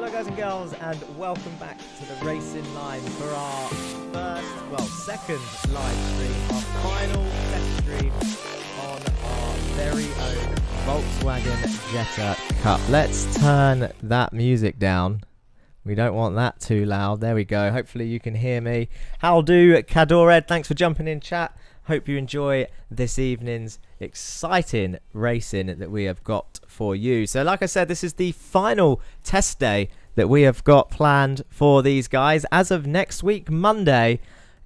Hello guys and girls, and welcome back to the Racing Line for our second live stream, our final test stream on our very own Volkswagen Jetta Cup. Let's turn that music down. We don't want that too loud. There we go. Hopefully you can hear me. How do, Kadored? Thanks for jumping in chat. Hope you enjoy this evening's exciting racing that we have got for you. So like I said, this is the final test day that we have got planned for these guys. As of next week, Monday,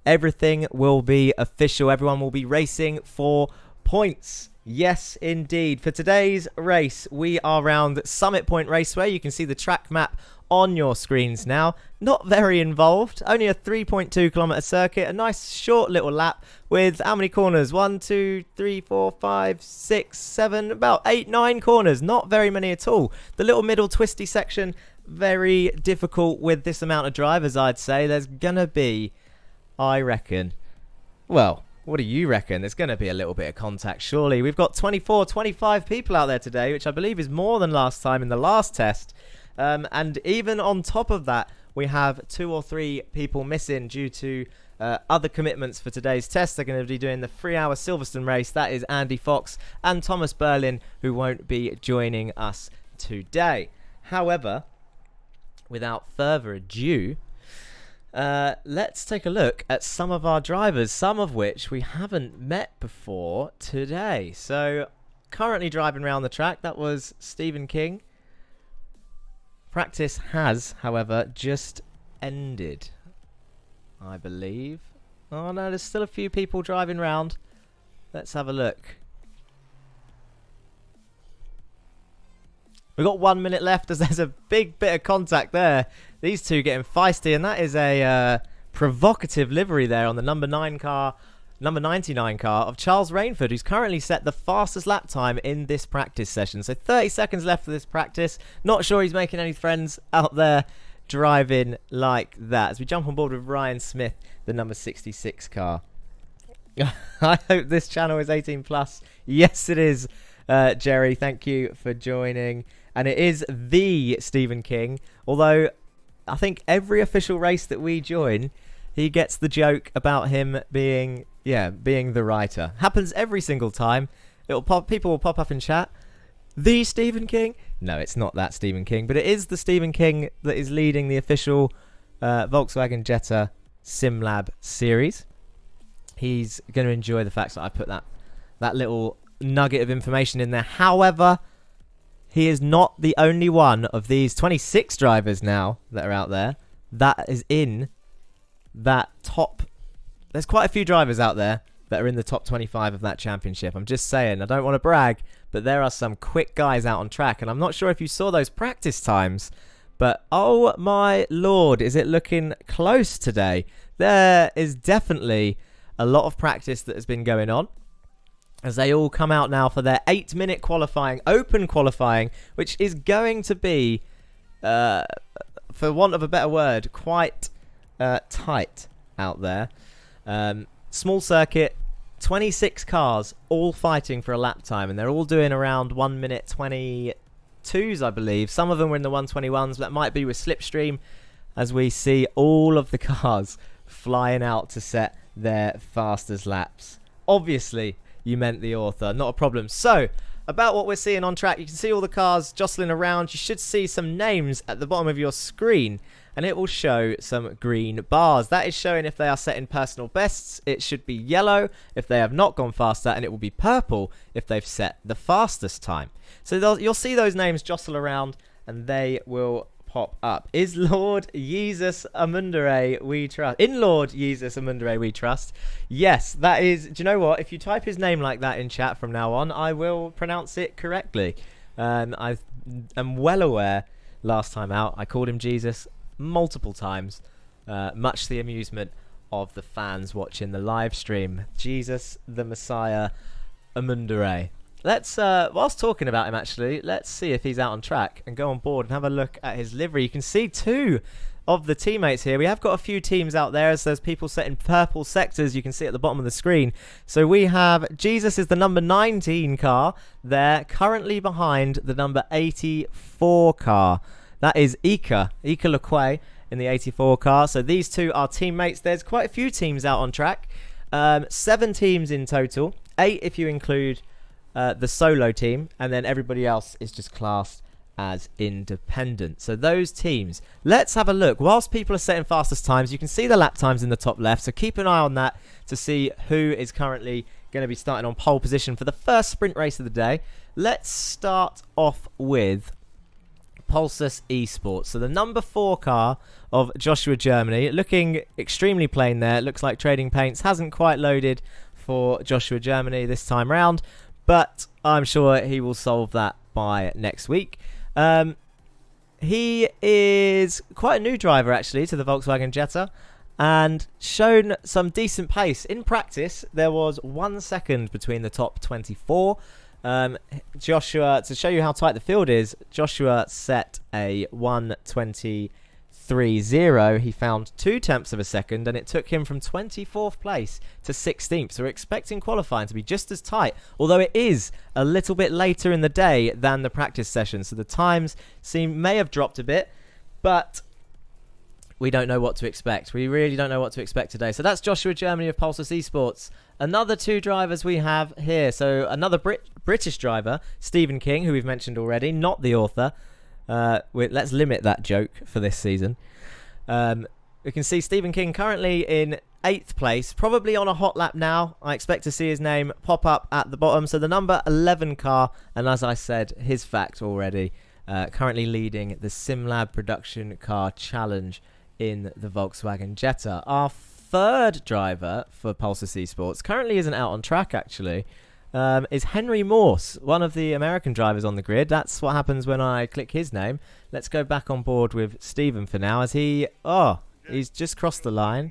everything will be official. Everyone will be racing for points. Yes, indeed. For today's race, we are around Summit Point Raceway. You can see the track map on your screens now. Not very involved, only a 3.2 kilometer circuit, a nice short little lap with how many corners? 1, 2, 3, 4, 5, 6, 7, about 8, 9 corners. Not very many at all. The little middle twisty section, very difficult with this amount of drivers, I'd say. There's gonna be, I reckon, well, what do you reckon? There's going to be a little bit of contact, surely. We've got 24, 25 people out there today, which I believe is more than last time in the last test. And even on top of that, we have 2 or 3 people missing due to other commitments for today's test. They're going to be doing the 3-hour Silverstone race. That is Andy Fox and Thomas Berlin, who won't be joining us today. However, without further ado, let's take a look at some of our drivers, some of which we haven't met before today. So, currently driving around the track, that was Stephen King. Practice has, however, just ended, I believe. Oh no, there's still a few people driving around. Let's have a look. We've got 1 minute left as there's a big bit of contact there. These two getting feisty, and that is a provocative livery there on the number 99 car of Charles Rainford, who's currently set the fastest lap time in this practice session. So 30 seconds left for this practice. Not sure he's making any friends out there driving like that. As we jump on board with Ryan Smith, the number 66 car. I hope this channel is 18 plus. Yes, it is, Jerry. Thank you for joining. And it is the Stephen King, although I think every official race that we join, he gets the joke about him being the writer. Happens every single time. People will pop up in chat. The Stephen King? No, it's not that Stephen King, but it is the Stephen King that is leading the official Volkswagen Jetta Simlab series. He's going to enjoy the fact that I put that little nugget of information in there. However, he is not the only one of these 26 drivers now that are out there that is in that top. There's quite a few drivers out there that are in the top 25 of that championship. I'm just saying, I don't want to brag, but there are some quick guys out on track, and I'm not sure if you saw those practice times, but oh my lord, is it looking close today. There is definitely a lot of practice that has been going on as they all come out now for their 8-minute qualifying, open qualifying, which is going to be, for want of a better word, quite tight out there. Small circuit, 26 cars, all fighting for a lap time, and they're all doing around 1 minute 22s, I believe. Some of them were in the 121s, but that might be with slipstream, as we see all of the cars flying out to set their fastest laps. Obviously, you meant the author, not a problem. So, about what we're seeing on track, you can see all the cars jostling around. You should see some names at the bottom of your screen, and it will show some green bars. That is showing if they are setting personal bests. It should be yellow if they have not gone faster, and it will be purple if they've set the fastest time. So you'll see those names jostle around, and they will pop up. Is Lord Jesus Amundere we trust? In Lord Jesus Amundere we trust. Yes, that is. Do you know what? If you type his name like that in chat from now on, I will pronounce it correctly. I am well aware. Last time out, I called him Jesus multiple times, much to the amusement of the fans watching the live stream. Jesus the Messiah Amundere. Let's, whilst talking about him actually, let's see if he's out on track and go on board and have a look at his livery. You can see 2 of the teammates here. We have got a few teams out there as there's people set in purple sectors you can see at the bottom of the screen. So we have Jesus is the number 19 car there, currently behind the number 84 car. That is Ika Lequay in the 84 car. So these two are teammates. There's quite a few teams out on track. 7 teams in total. 8 if you include the solo team. And then everybody else is just classed as independent. So those teams, let's have a look. Whilst people are setting fastest times, you can see the lap times in the top left. So keep an eye on that to see who is currently going to be starting on pole position for the first sprint race of the day. Let's start off with Pulsus Esports. So the number 4 car of Joshua Germany, looking extremely plain there. It looks like Trading Paints hasn't quite loaded for Joshua Germany this time round, but I'm sure he will solve that by next week. He is quite a new driver actually to the Volkswagen Jetta, and shown some decent pace. In practice, there was 1 second between the top 24. Joshua, to show you how tight the field is, Joshua set a 1:23.0. He found 2/10 of a second, and it took him from 24th place to 16th. So we're expecting qualifying to be just as tight, although it is a little bit later in the day than the practice session. So the times may have dropped a bit, but we don't know what to expect. We really don't know what to expect today. So that's Joshua Germany of Pulsus Esports. Another 2 drivers we have here. So another British driver, Stephen King, who we've mentioned already, not the author. Let's limit that joke for this season. We can see Stephen King currently in 8th place, probably on a hot lap now. I expect to see his name pop up at the bottom. So the number 11 car, and as I said, his fact already, currently leading the Simlab Production Car Challenge in the Volkswagen Jetta. Our 3rd driver for Pulsus Esports, currently isn't out on track actually, is Henry Morse, one of the American drivers on the grid. That's what happens when I click his name. Let's go back on board with Stephen for now, as he's just crossed the line.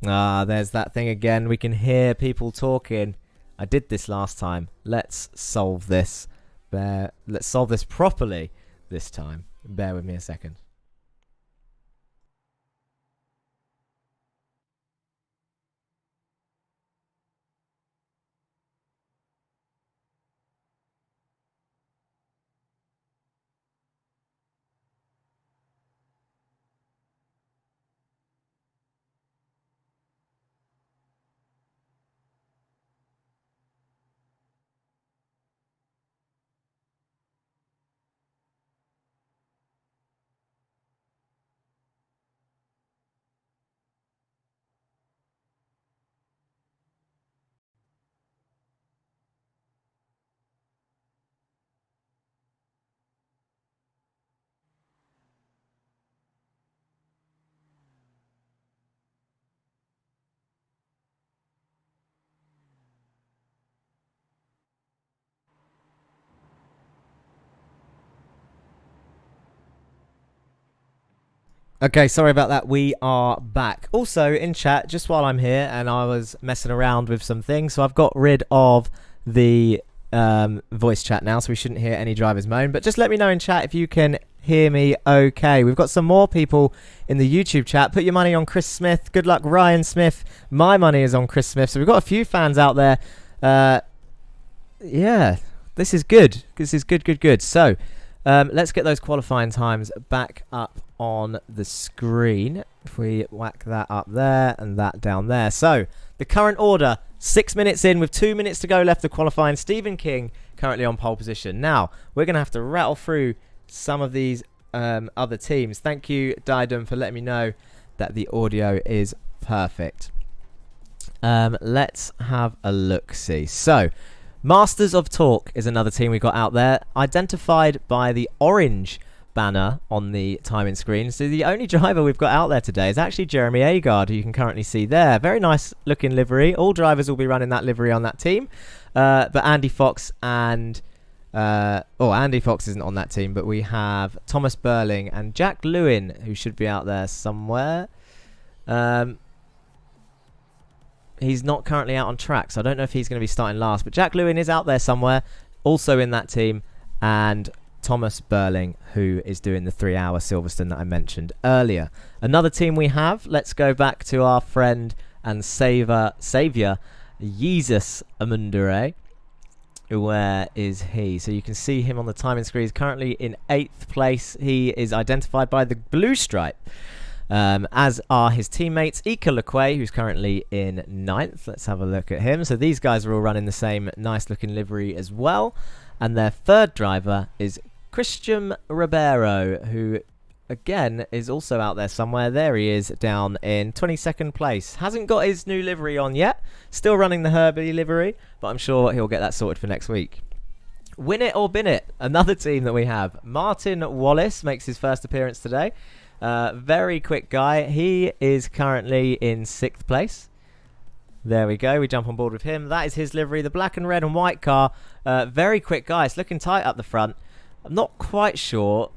There's that thing again. We can hear people talking. I did this last time. Let's solve this. Let's solve this properly this time. Bear with me a second. Okay, sorry about that. We are back. Also, in chat, just while I'm here, and I was messing around with some things, so I've got rid of the voice chat now, so we shouldn't hear any drivers moan. But just let me know in chat if you can hear me okay. We've got some more people in the YouTube chat. Put your money on Chris Smith. Good luck, Ryan Smith. My money is on Chris Smith. So we've got a few fans out there. Yeah, this is good. This is good. So let's get those qualifying times back up on the screen. If we whack that up there and that down there. So the current order, 6 minutes in with 2 minutes to go left of qualifying. Stephen King currently on pole position. Now we're going to have to rattle through some of these other teams. Thank you, Didem, for letting me know that the audio is perfect. Let's have a look-see. So Masters of Talk is another team we got out there, identified by the orange banner on the timing screen. So the only driver we've got out there today is actually Jeremy Agard, who you can currently see there. Very nice looking livery. All drivers will be running that livery on that team. But Andy Fox and Andy Fox isn't on that team, but we have Thomas Burling and Jack Lewin, who should be out there somewhere. He's not currently out on track, so I don't know if he's going to be starting last, but Jack Lewin is out there somewhere, also in that team, and Thomas Burling, who is doing the 3-hour Silverstone that I mentioned earlier. Another team we have, let's go back to our friend and saviour, Jesus Amundere. Where is he? So you can see him on the timing screen. He's currently in 8th place. He is identified by the blue stripe, as are his teammates. Ika Lequay, who's currently in 9th. Let's have a look at him. So these guys are all running the same nice looking livery as well. And their third driver is Christian Ribeiro, who again is also out there somewhere. There he is, down in 22nd place. Hasn't got his new livery on yet. Still running the Herbie livery, but I'm sure he'll get that sorted for next week. Win It or Bin It, another team that we have. Martin Wallace makes his first appearance today. Very quick guy. He is currently in 6th place. There we go. We jump on board with him. That is his livery, the black and red and white car. Very quick guy. It's looking tight up the front. I'm not quite sure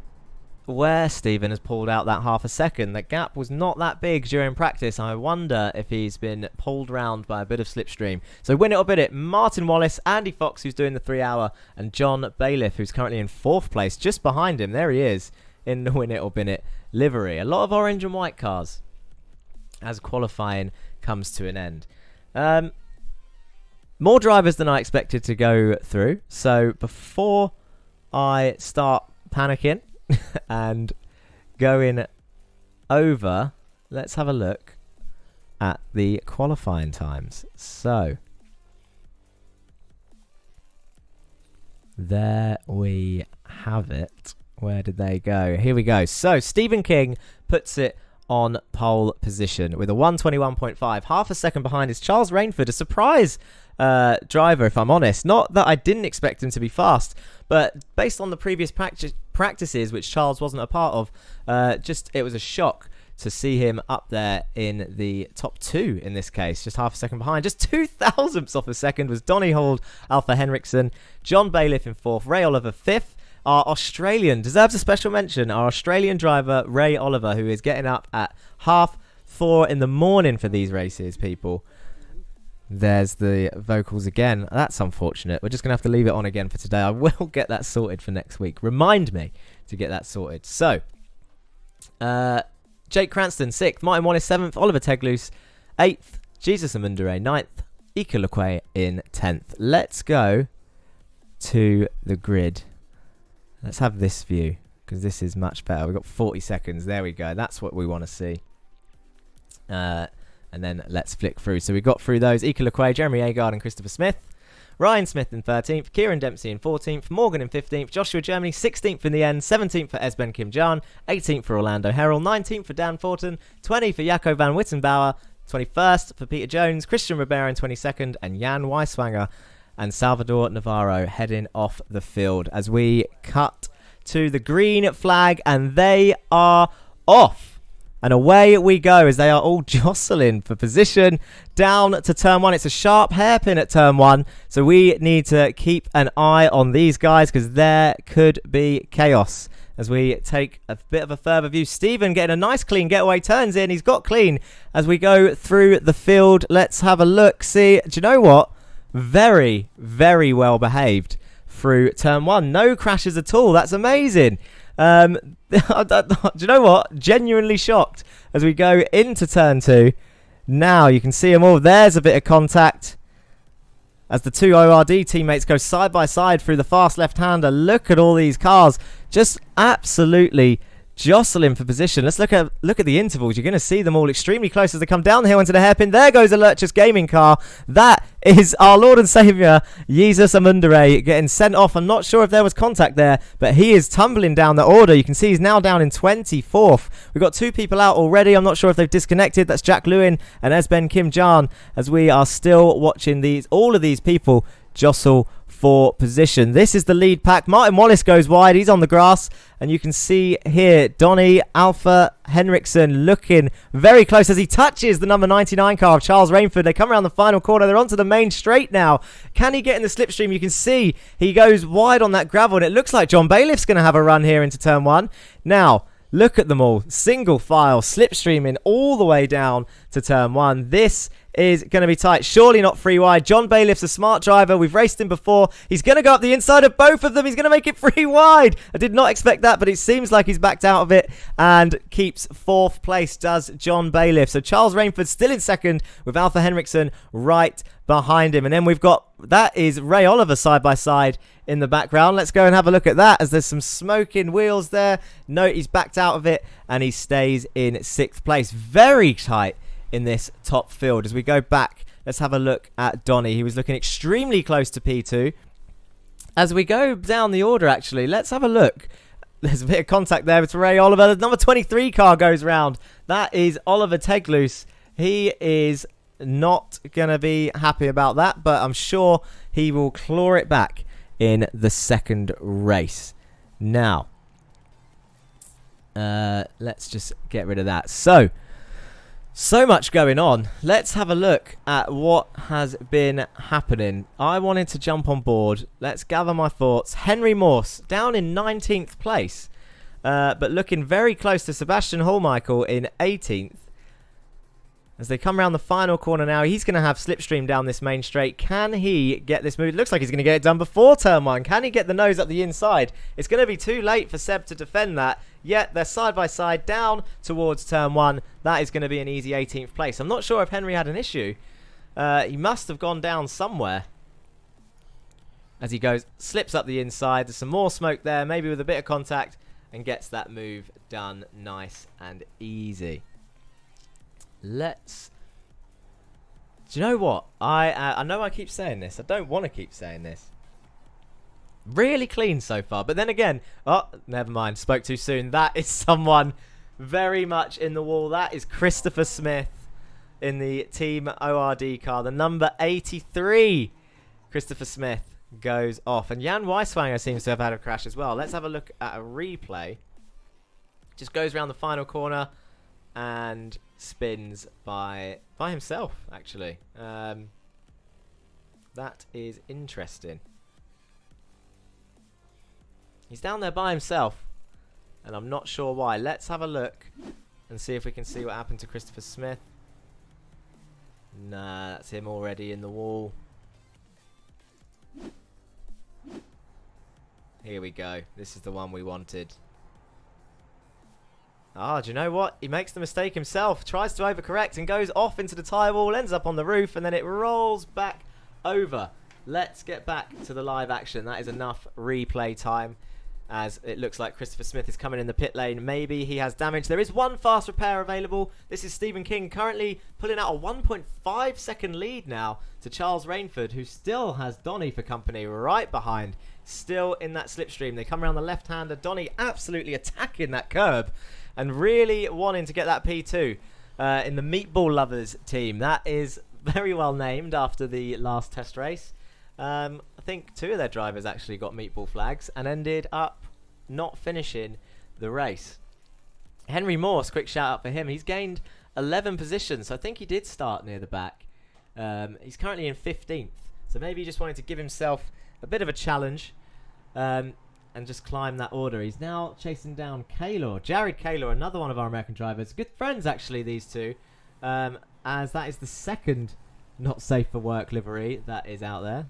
where Stephen has pulled out that half a second. The gap was not that big during practice. I wonder if he's been pulled round by a bit of slipstream. So Win It or Bin It, Martin Wallace, Andy Fox, who's doing the 3 hour, and John Bailiff, who's currently in 4th place, just behind him. There he is in the Win It or Bin It livery. A lot of orange and white cars as qualifying comes to an end. More drivers than I expected to go through. So before I start panicking and going over, let's have a look at the qualifying times. So there we have it. Where did they go? Here we go. So Stephen King puts it on pole position with a 1:21.5. Half a second behind is Charles Rainford, a surprise driver, if I'm honest. Not that I didn't expect him to be fast, but based on the previous practices, which Charles wasn't a part of, it was a shock to see him up there in the top 2 in this case, just half a second behind. Just 0.02 off a second was Donny Hold, Alpha Henriksen, John Bailiff in 4th, Ray Oliver 5th. Our Australian, deserves a special mention, our Australian driver, Ray Oliver, who is getting up at 4:30 in the morning for these races, people. There's the vocals again. That's unfortunate. We're just going to have to leave it on again for today. I will get that sorted for next week. Remind me to get that sorted. So, Jake Cranston, 6th. Martin Wallace, 7th. Oliver Teglus, 8th. Jesus Amundere, 9th. Ika Lequay in 10th. Let's go to the grid. Let's have this view, because this is much better. We've got 40 seconds. There we go. That's what we want to see. And then let's flick through. So we got through those. Ika Lequay, Jeremy Agard and Christopher Smith. Ryan Smith in 13th. Kieran Dempsey in 14th. Morgan in 15th. Joshua Germany 16th in the end. 17th for Esben Kim Jan. 18th for Orlando Herrell. 19th for Dan Fortin. 20th for Jaco van Wittenbauer. 21st for Peter Jones. Christian Rivera in 22nd. And Jan Weiswanger and Salvador Navarro heading off the field as we cut to the green flag, and they are off. And away we go as they are all jostling for position down to turn 1. It's a sharp hairpin at turn 1, so we need to keep an eye on these guys because there could be chaos as we take a bit of a further view. Stephen getting a nice clean getaway, turns in. He's got clean as we go through the field. Let's have a look. See, do you know what? Very, very well behaved through turn 1. No crashes at all. That's amazing. Do you know what? Genuinely shocked as we go into turn 2. Now you can see them all. There's a bit of contact as the 2 ORD teammates go side by side through the fast left-hander. Look at all these cars just absolutely jostling for position. Let's look at the intervals. You're going to see them all extremely close as they come down the hill into the hairpin. There goes a Lurchus gaming car. That is our Lord and Saviour, Jesus Amundere, getting sent off. I'm not sure if there was contact there, but he is tumbling down the order. You can see he's now down in 24th. We've got 2 people out already. I'm not sure if they've disconnected. That's Jack Lewin and Esben Kim Jan as we are still watching all of these people jostle for position. This is the lead pack. Martin Wallace goes wide. He's on the grass. And you can see here, Donny Alpha Henriksen looking very close as he touches the number 99 car of Charles Rainford. They come around the final corner. They're onto the main straight now. Can he get in the slipstream? You can see he goes wide on that gravel. And it looks like John Bailiff's going to have a run here into turn 1. Now, look at them all. Single file, slipstreaming all the way down to to turn 1. This is going to be tight. Surely not free wide. John Bailiff's a smart driver. We've raced him before. He's going to go up the inside of both of them. He's going to make it free wide. I did not expect that, but it seems like he's backed out of it and keeps 4th place, does John Bailiff. So Charles Rainford still in 2nd with Alpha Henriksen right behind him. And then we've got, that is Ray Oliver side by side in the background. Let's go and have a look at that as there's some smoking wheels there. Note he's backed out of it and he stays in 6th place. Very tight in this top field. As we go back, let's have a look at Donny. He was looking extremely close to P2. As we go down the order, actually, let's have a look. There's a bit of contact there with Ray Oliver. The number 23 car goes round. That is Oliver Teglus. He is not going to be happy about that, but I'm sure he will claw it back in the second race. Now, let's just get rid of that. So much going on. Let's have a look at what has been happening. I wanted to jump on board. Let's gather my thoughts. Henry Morse down in 19th place, but looking very close to Sebastian Hallmichael in 18th. As they come around the final corner now, he's going to have slipstream down this main straight. Can he get this move? It looks like he's going to get it done before turn 1. Can he get the nose up the inside? It's going to be too late for Seb to defend that. Yet they're side by side down towards turn 1. That is going to be an easy 18th place. I'm not sure if Henry had an issue. He must have gone down somewhere. As he goes, slips up the inside. There's some more smoke there, maybe with a bit of contact, and gets that move done nice and easy. Do you know what? I know I keep saying this. I don't want to keep saying this. Really clean so far. But then again, oh, never mind. Spoke too soon. That is someone very much in the wall. That is Christopher Smith in the Team ORD car. The number 83. Christopher Smith goes off. And Jan Weiswanger seems to have had a crash as well. Let's have a look at a replay. Just goes around the final corner and spins by himself, actually. That is interesting. He's down there by himself, and I'm not sure why. Let's have a look and see if we can see what happened to Christopher Smith. Nah, that's him already in the wall. Here we go. This is the one we wanted. Ah, do you know what? He makes the mistake himself, tries to overcorrect and goes off into the tyre wall, ends up on the roof, and then it rolls back over. Let's get back to the live action. That is enough replay time, as it looks like Christopher Smith is coming in the pit lane. Maybe he has damage. There is one fast repair available. This is Stephen King currently pulling out a 1.5 second lead now to Charles Rainford, who still has Donny for company right behind. Still in that slipstream. They come around the left-hander. Donny absolutely attacking that curb and really wanting to get that P2 in the Meatball Lovers team. That is very well named after the last test race. I think 2 of their drivers actually got meatball flags and ended up not finishing the race. Henry Morse, quick shout out for him. He's gained 11 positions, so I think he did start near the back. He's currently in 15th, so maybe he just wanted to give himself a bit of a challenge and just climb that order. He's now chasing down Kaylor. Jared Kaylor, another one of our American drivers. Good friends, actually, these two, as that is the second not safe for work livery that is out there.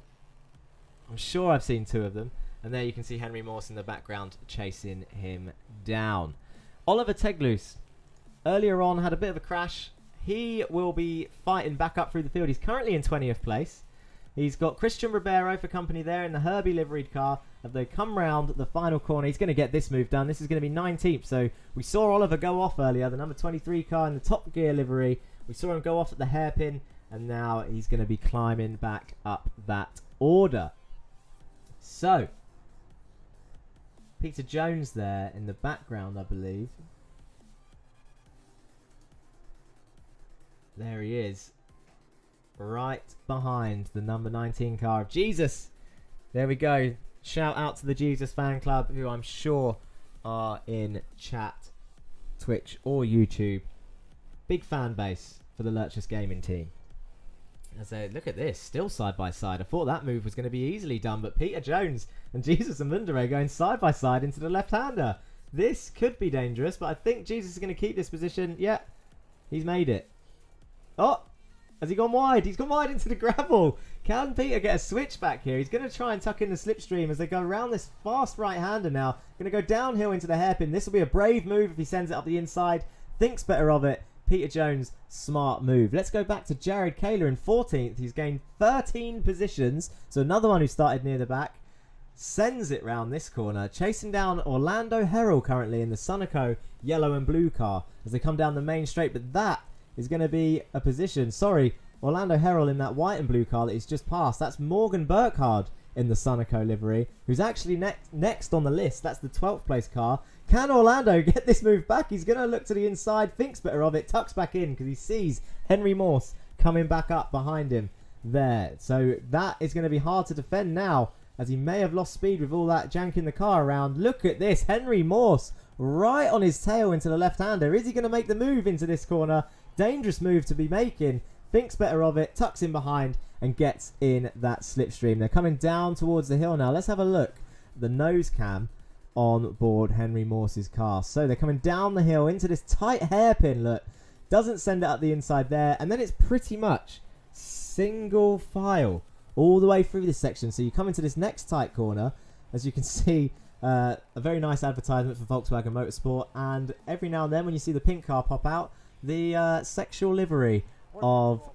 I'm sure I've seen 2 of them. And there you can see Henry Morse in the background chasing him down. Oliver Teglus, earlier on, had a bit of a crash. He will be fighting back up through the field. He's currently in 20th place. He's got Christian Ribeiro for company there in the Herbie liveried car. As they come round the final corner, he's going to get this move done. This is going to be 19th. So we saw Oliver go off earlier, the number 23 car in the Top Gear livery. We saw him go off at the hairpin, and now he's going to be climbing back up that order. So, Peter Jones there in the background, I believe. There he is. Right behind the number 19 car of Jesus. There we go. Shout out to the Jesus fan club, who I'm sure are in chat, Twitch or YouTube. Big fan base for the Lurchus Gaming team. As they look at this, still side by side. I thought that move was going to be easily done, but Peter Jones and Jesus and Mundere going side by side into the left-hander. This could be dangerous, but I think Jesus is going to keep this position. Yeah, he's made it. Oh, has he gone wide? He's gone wide into the gravel. Can Peter get a switch back here? He's going to try and tuck in the slipstream as they go around this fast right-hander now. Going to go downhill into the hairpin. This will be a brave move if he sends it up the inside. Thinks better of it. Peter Jones, smart move. Let's go back to Jared Kaler in 14th. He's gained 13 positions. So another one who started near the back. Sends it round this corner. Chasing down Orlando Herald currently in the Sunoco yellow and blue car as they come down the main straight. But that is going to be a position. Sorry, Orlando Herald in that white and blue car that he's just passed. That's Morgan Burkhardt in the Sunoco livery, who's actually next on the list. That's the 12th place car. Can Orlando get this move back? He's going to look to the inside, thinks better of it, tucks back in because he sees Henry Morse coming back up behind him there. So that is going to be hard to defend now, as he may have lost speed with all that janking the car around. Look at this, Henry Morse right on his tail into the left-hander. Is he going to make the move into this corner? Dangerous move to be making. Thinks better of it, tucks in behind and gets in that slipstream. They're coming down towards the hill now. Let's have a look at the nose cam on board Henry Morse's car. So they're coming down the hill into this tight hairpin. Look, doesn't send it up the inside there. And then it's pretty much single file all the way through this section. So you come into this next tight corner. As you can see, a very nice advertisement for Volkswagen Motorsport. And every now and then when you see the pink car pop out, the sexual livery of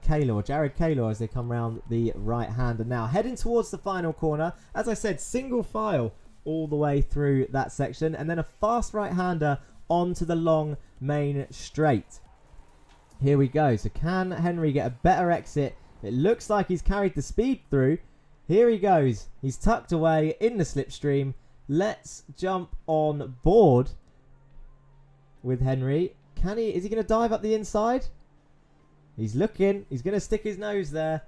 Kaler, or Jared Kaler, as they come round the right-hander now. Heading towards the final corner. As I said, single file all the way through that section. And then a fast right-hander onto the long main straight. Here we go. So can Henry get a better exit? It looks like he's carried the speed through. Here he goes. He's tucked away in the slipstream. Let's jump on board with Henry. Is he going to dive up the inside? He's looking. He's going to stick his nose there.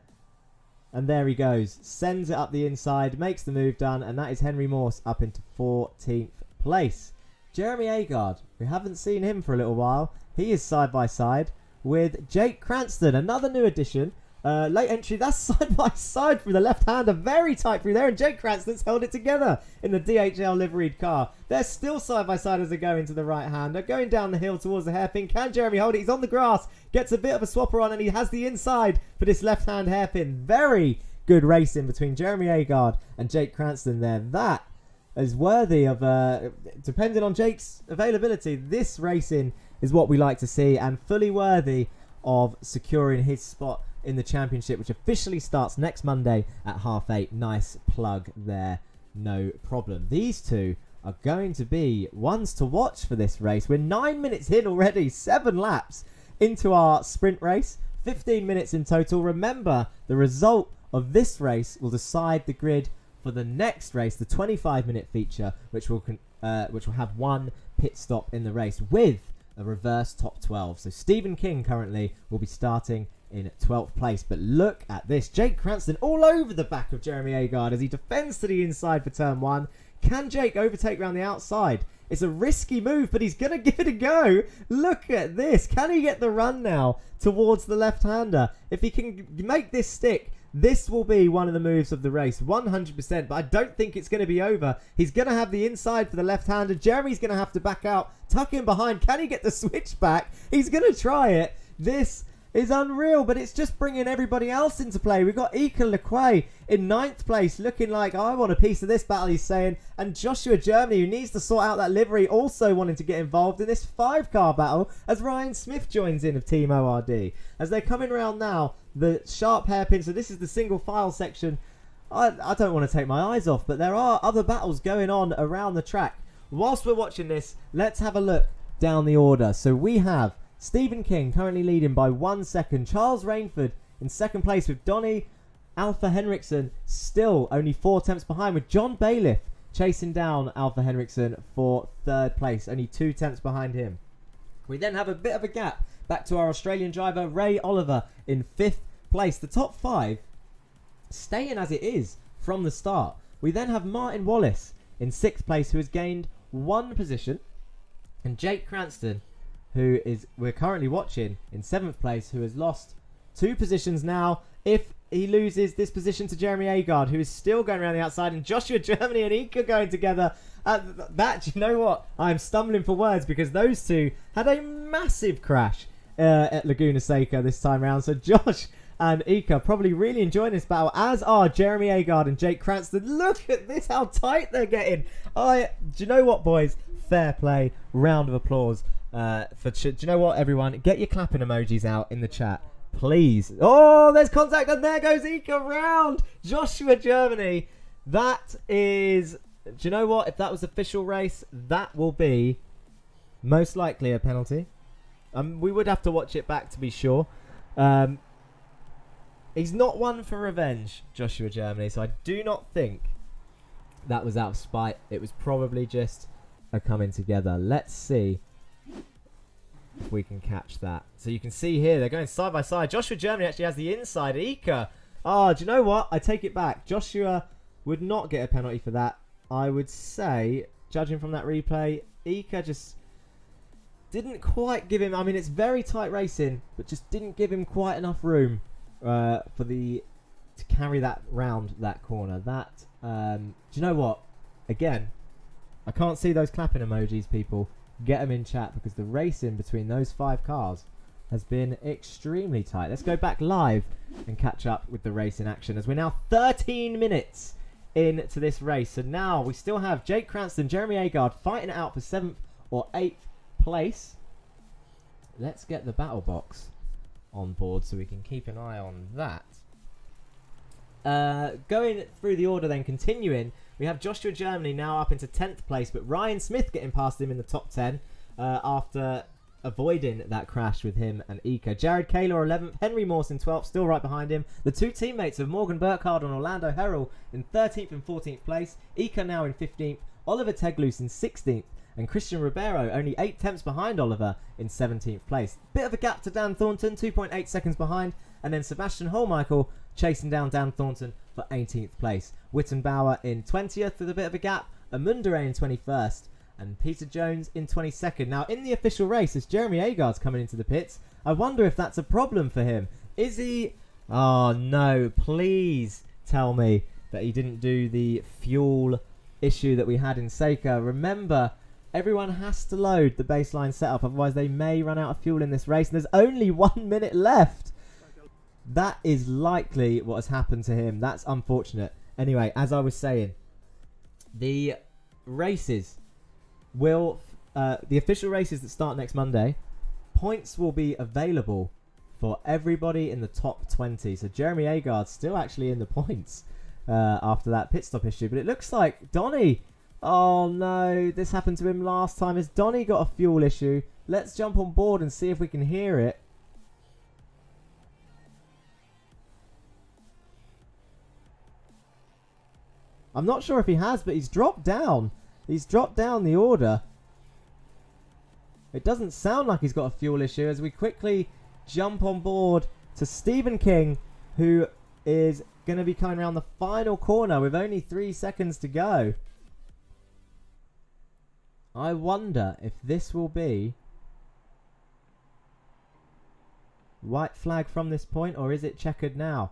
And there he goes. Sends it up the inside. Makes the move done. And that is Henry Morse up into 14th place. Jeremy Agard. We haven't seen him for a little while. He is side by side with Jake Cranston. Another new addition. Late entry. That's side by side through the left-hander. Very tight through there. And Jake Cranston's held it together in the DHL liveried car. They're still side by side as they go into the right-hander. Going down the hill towards the hairpin. Can Jeremy hold it? He's on the grass. Gets a bit of a swapper on and he has the inside for this left-hand hairpin. Very good racing between Jeremy Agard and Jake Cranston there. That is worthy of, depending on Jake's availability, this racing is what we like to see and fully worthy of securing his spot in the championship, which officially starts next Monday at 8:30. Nice plug there, no problem. These two are going to be ones to watch for this race. We're 9 minutes in already, 7 laps into our sprint race, 15 minutes in total. Remember, the result of this race will decide the grid for the next race, the 25-minute feature, which will have one pit stop in the race with a reverse top 12. So Stephen King currently will be starting in 12th place. But look at this. Jake Cranston all over the back of Jeremy Agard as he defends to the inside for turn 1. Can Jake overtake around the outside? It's a risky move, but he's going to give it a go. Look at this. Can he get the run now towards the left-hander? If he can make this stick, this will be one of the moves of the race, 100%, but I don't think it's going to be over. He's going to have the inside for the left-hander. Jeremy's going to have to back out, tuck in behind. Can he get the switch back? He's going to try it. This is unreal, but it's just bringing everybody else into play. We've got Ika Lequay in 9th place, looking like, I want a piece of this battle, he's saying. And Joshua Germany, who needs to sort out that livery, also wanting to get involved in this 5-car battle as Ryan Smith joins in of Team ORD. As they're coming around now, the sharp hairpin, so this is the single file section. I don't want to take my eyes off, but there are other battles going on around the track. Whilst we're watching this, let's have a look down the order. So we have Stephen King currently leading by 1 second. Charles Rainford in 2nd place with Donny Alpha Henriksen still only 4 tenths behind, with John Bailiff chasing down Alpha Henriksen for 3rd place, only 2 tenths behind him. We then have a bit of a gap back to our Australian driver Ray Oliver in 5th place. The top 5 staying as it is from the start. We then have Martin Wallace in 6th place, who has gained 1 position, and Jake Cranston, who is we're currently watching, in 7th place, who has lost 2 positions now. If he loses this position to Jeremy Agard, who is still going around the outside, and Joshua Germany and Ika going together. You know what? I'm stumbling for words because those two had a massive crash at Laguna Seca this time around. So Josh and Ika probably really enjoying this battle, as are Jeremy Agard and Jake Cranston. Look at this, how tight they're getting. Do you know what, boys? Fair play. Round of applause. Do you know what, everyone? Get your clapping emojis out in the chat, please. Oh, there's contact, and there goes Ika round. Joshua Germany. That is... Do you know what? If that was official race, that will be most likely a penalty. We would have to watch it back to be sure. He's not one for revenge, Joshua Germany, so I do not think that was out of spite. It was probably just a coming together. Let's see if we can catch that. So you can see here, they're going side by side. Joshua Germany actually has the inside. Ika. Do you know what? I take it back. Joshua would not get a penalty for that. I would say, judging from that replay, Ika just didn't quite give him... I mean, it's very tight racing, but just didn't give him quite enough room to carry that round that corner. Do you know what? Again, I can't see those clapping emojis, people. Get them in chat, because the racing between those 5 cars has been extremely tight. Let's go back live and catch up with the race in action, as we're now 13 minutes into this race. So now we still have Jake Cranston, Jeremy Agard fighting it out for 7th or 8th place. Let's get the battle box on board so we can keep an eye on that. Going through the order then, continuing, we have Joshua Germany now up into 10th place, but Ryan Smith getting past him in the top 10 after avoiding that crash with him and Ika. Jared Kaylor 11th, Henry Mawson 12th, still right behind him. The 2 teammates of Morgan Burkhardt and Orlando Herrell in 13th and 14th place. Ika now in 15th, Oliver Teglus in 16th, and Christian Ribeiro only 8 tenths behind Oliver in 17th place. Bit of a gap to Dan Thornton, 2.8 seconds behind, and then Sebastian Holmichael chasing down Dan Thornton for 18th place. Wittenbauer in 20th with a bit of a gap, Amundare in 21st, and Peter Jones in 22nd. Now, in the official race, as Jeremy Agard's coming into the pits, I wonder if that's a problem for him. Is he... Oh, no. Please tell me that he didn't do the fuel issue that we had in Seca. Remember, everyone has to load the baseline setup, otherwise they may run out of fuel in this race, and there's only 1 minute left. That is likely what has happened to him. That's unfortunate. Anyway, as I was saying, the races will... the official races that start next Monday, points will be available for everybody in the top 20. So Jeremy Agard's still actually in the points after that pit stop issue. But it looks like Donny... Oh no, this happened to him last time. Has Donny got a fuel issue? Let's jump on board and see if we can hear it. I'm not sure if he has, but he's dropped down. He's dropped down the order. It doesn't sound like he's got a fuel issue, as we quickly jump on board to Stephen King, who is going to be coming around the final corner with only 3 seconds to go. I wonder if this will be white flag from this point, or is it checkered now?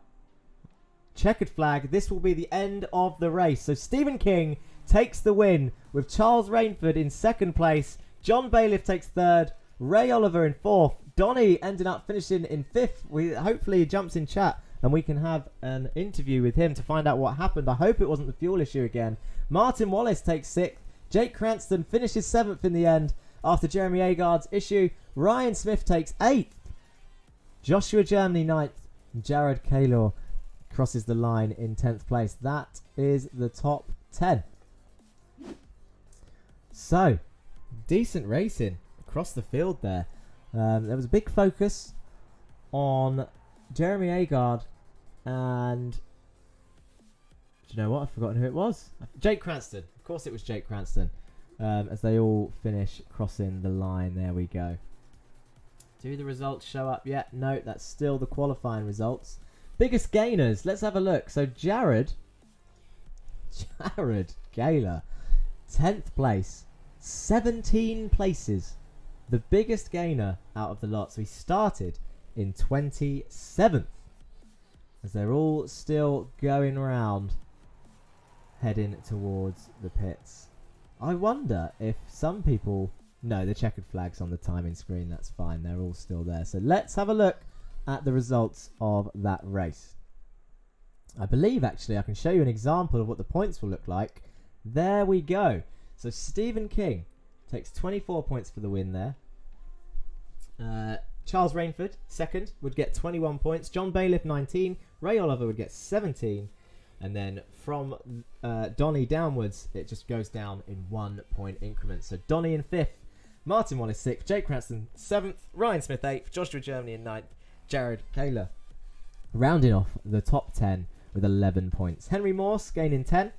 Checkered flag. This will be the end of the race. So Stephen King takes the win with Charles Rainford in 2nd place. John Bailiff takes 3rd. Ray Oliver in 4th. Donny ended up finishing in 5th. Hopefully he jumps in chat and we can have an interview with him to find out what happened. I hope it wasn't the fuel issue again. Martin Wallace takes 6th. Jake Cranston finishes 7th in the end after Jeremy Agard's issue. Ryan Smith takes 8th. Joshua Germany 9th. Jared Kaylor crosses the line in 10th place. That is the top 10. So, decent racing across the field there. There was a big focus on Jeremy Agard and... Do you know what? I've forgotten who it was. Jake Cranston. Of course it was Jake Cranston. As they all finish crossing the line. There we go. Do the results show up yet? No, that's still the qualifying results. Biggest gainers. Let's have a look. So Jared Gaylor, 10th place. 17 places. The biggest gainer out of the lot. So he started in 27th. As they're all still going round, heading towards the pits. I wonder if some people No, the checkered flag's on the timing screen. That's fine. They're all still there. So let's have a look at the results of that race. I believe, actually, I can show you an example of what the points will look like. There we go. So Stephen King takes 24 points for the win there. Charles Rainford, second, would get 21 points. John Bailiff, 19. Ray Oliver would get 17. And then from Donny downwards, it just goes down in 1 point increments. So Donny in 5th, Martin Wallace 6th, Jake Cranston 7th, Ryan Smith 8th, Joshua Germany in 9th, Jared Kaler rounding off the top 10 with 11 points. Henry Morse gaining 10,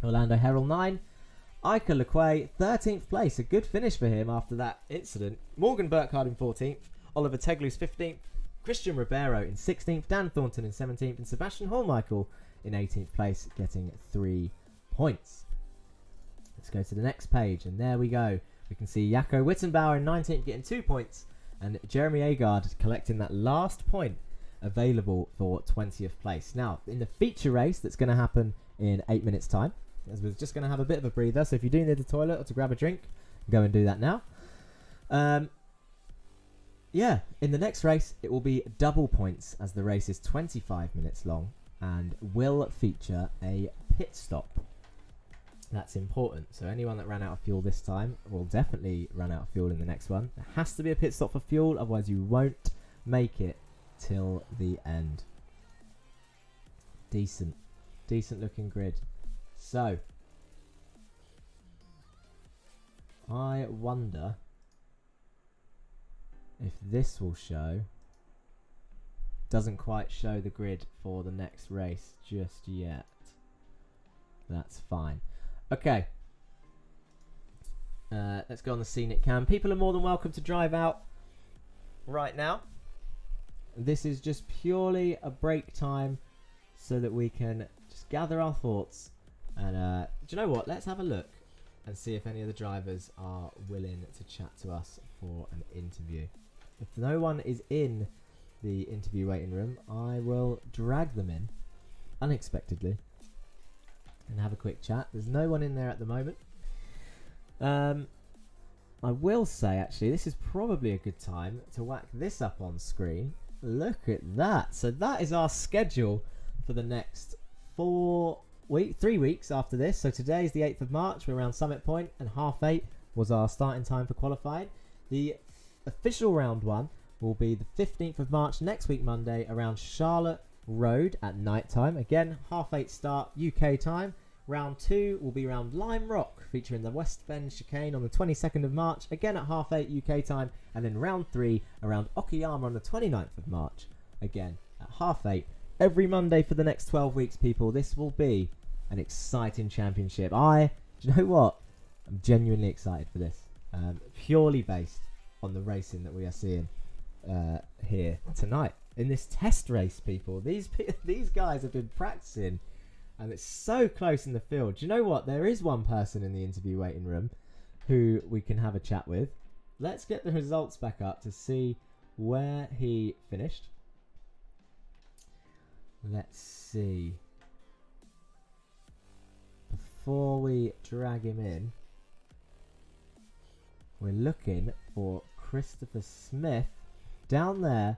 Orlando Herald 9, Ika LeQuay 13th place, a good finish for him after that incident. Morgan Burkhardt in 14th, Oliver Teglu's 15th, Christian Ribeiro in 16th, Dan Thornton in 17th, and Sebastian Hallmichael in 18th place, getting 3 points. Let's go to the next page, and there we go. We can see Jaco Wittenbauer in 19th getting 2 points, and Jeremy Agard collecting that last point available for 20th place. Now, in the feature race that's going to happen in 8 minutes' time, as we're just going to have a bit of a breather, so if you do need the toilet or to grab a drink, go and do that now. Yeah, in the next race, it will be double points as the race is 25 minutes long and will feature a pit stop. That's important. So anyone that ran out of fuel this time will definitely run out of fuel in the next one. There has to be a pit stop for fuel, otherwise you won't make it till the end. Decent looking grid. So, I wonder if this will show. Doesn't quite show the grid for the next race just yet. That's fine. Okay. Let's go on the scenic cam. People are more than welcome to drive out right now. This is just purely a break time so that we can just gather our thoughts. And do you know what? Let's have a look and see if any of the drivers are willing to chat to us for an interview. If no one is in the interview waiting room, I will drag them in unexpectedly and have a quick chat. There's no one in there at the moment. I will say, actually, this is probably a good time to whack this up on screen. Look at that. So that is our schedule for the next 3 weeks after this. So today is the 8th of March. We're around Summit Point, and 8:30 was our starting time for qualifying. The official round one will be the 15th of March next week, Monday, around Charlotte Road at night time. Again, 8:30 start UK time. Round 2 will be around Lime Rock, featuring the West Bend chicane on the 22nd of March, again at 8:30 UK time. And then round 3 around Okayama on the 29th of March, again at 8:30. Every Monday for the next 12 weeks, people. This will be an exciting championship. Do you know what? I'm genuinely excited for this. Purely based on the racing that we are seeing here tonight. In this test race, people. These guys have been practicing, and it's so close in the field. Do you know what? There is one person in the interview waiting room who we can have a chat with. Let's get the results back up to see where he finished. Let's see. Before we drag him in, we're looking for Christopher Smith down there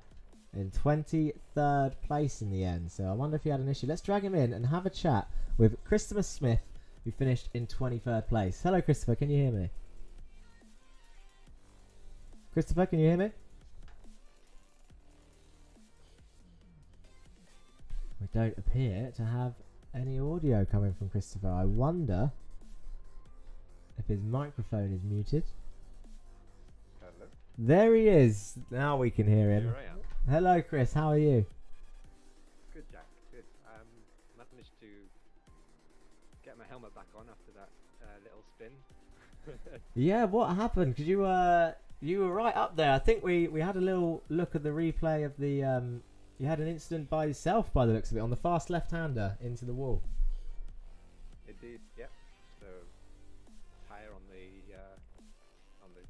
in 23rd place in the end. So I wonder if he had an issue. Let's drag him in and have a chat with Christopher Smith, who finished in 23rd place. Hello, Christopher. Can you hear me? Christopher, can you hear me? We don't appear to have any audio coming from Christopher. I wonder if his microphone is muted. Hello. There he is. Now we can hear him. Here I am. Hello, Chris. How are you? Good, Jack. Good. Managed to get my helmet back on after that little spin. Yeah, what happened? Because you were right up there. I think we had a little look at the replay of the you had an incident by yourself, by the looks of it, on the fast left-hander into the wall. Indeed, yep. So tire on the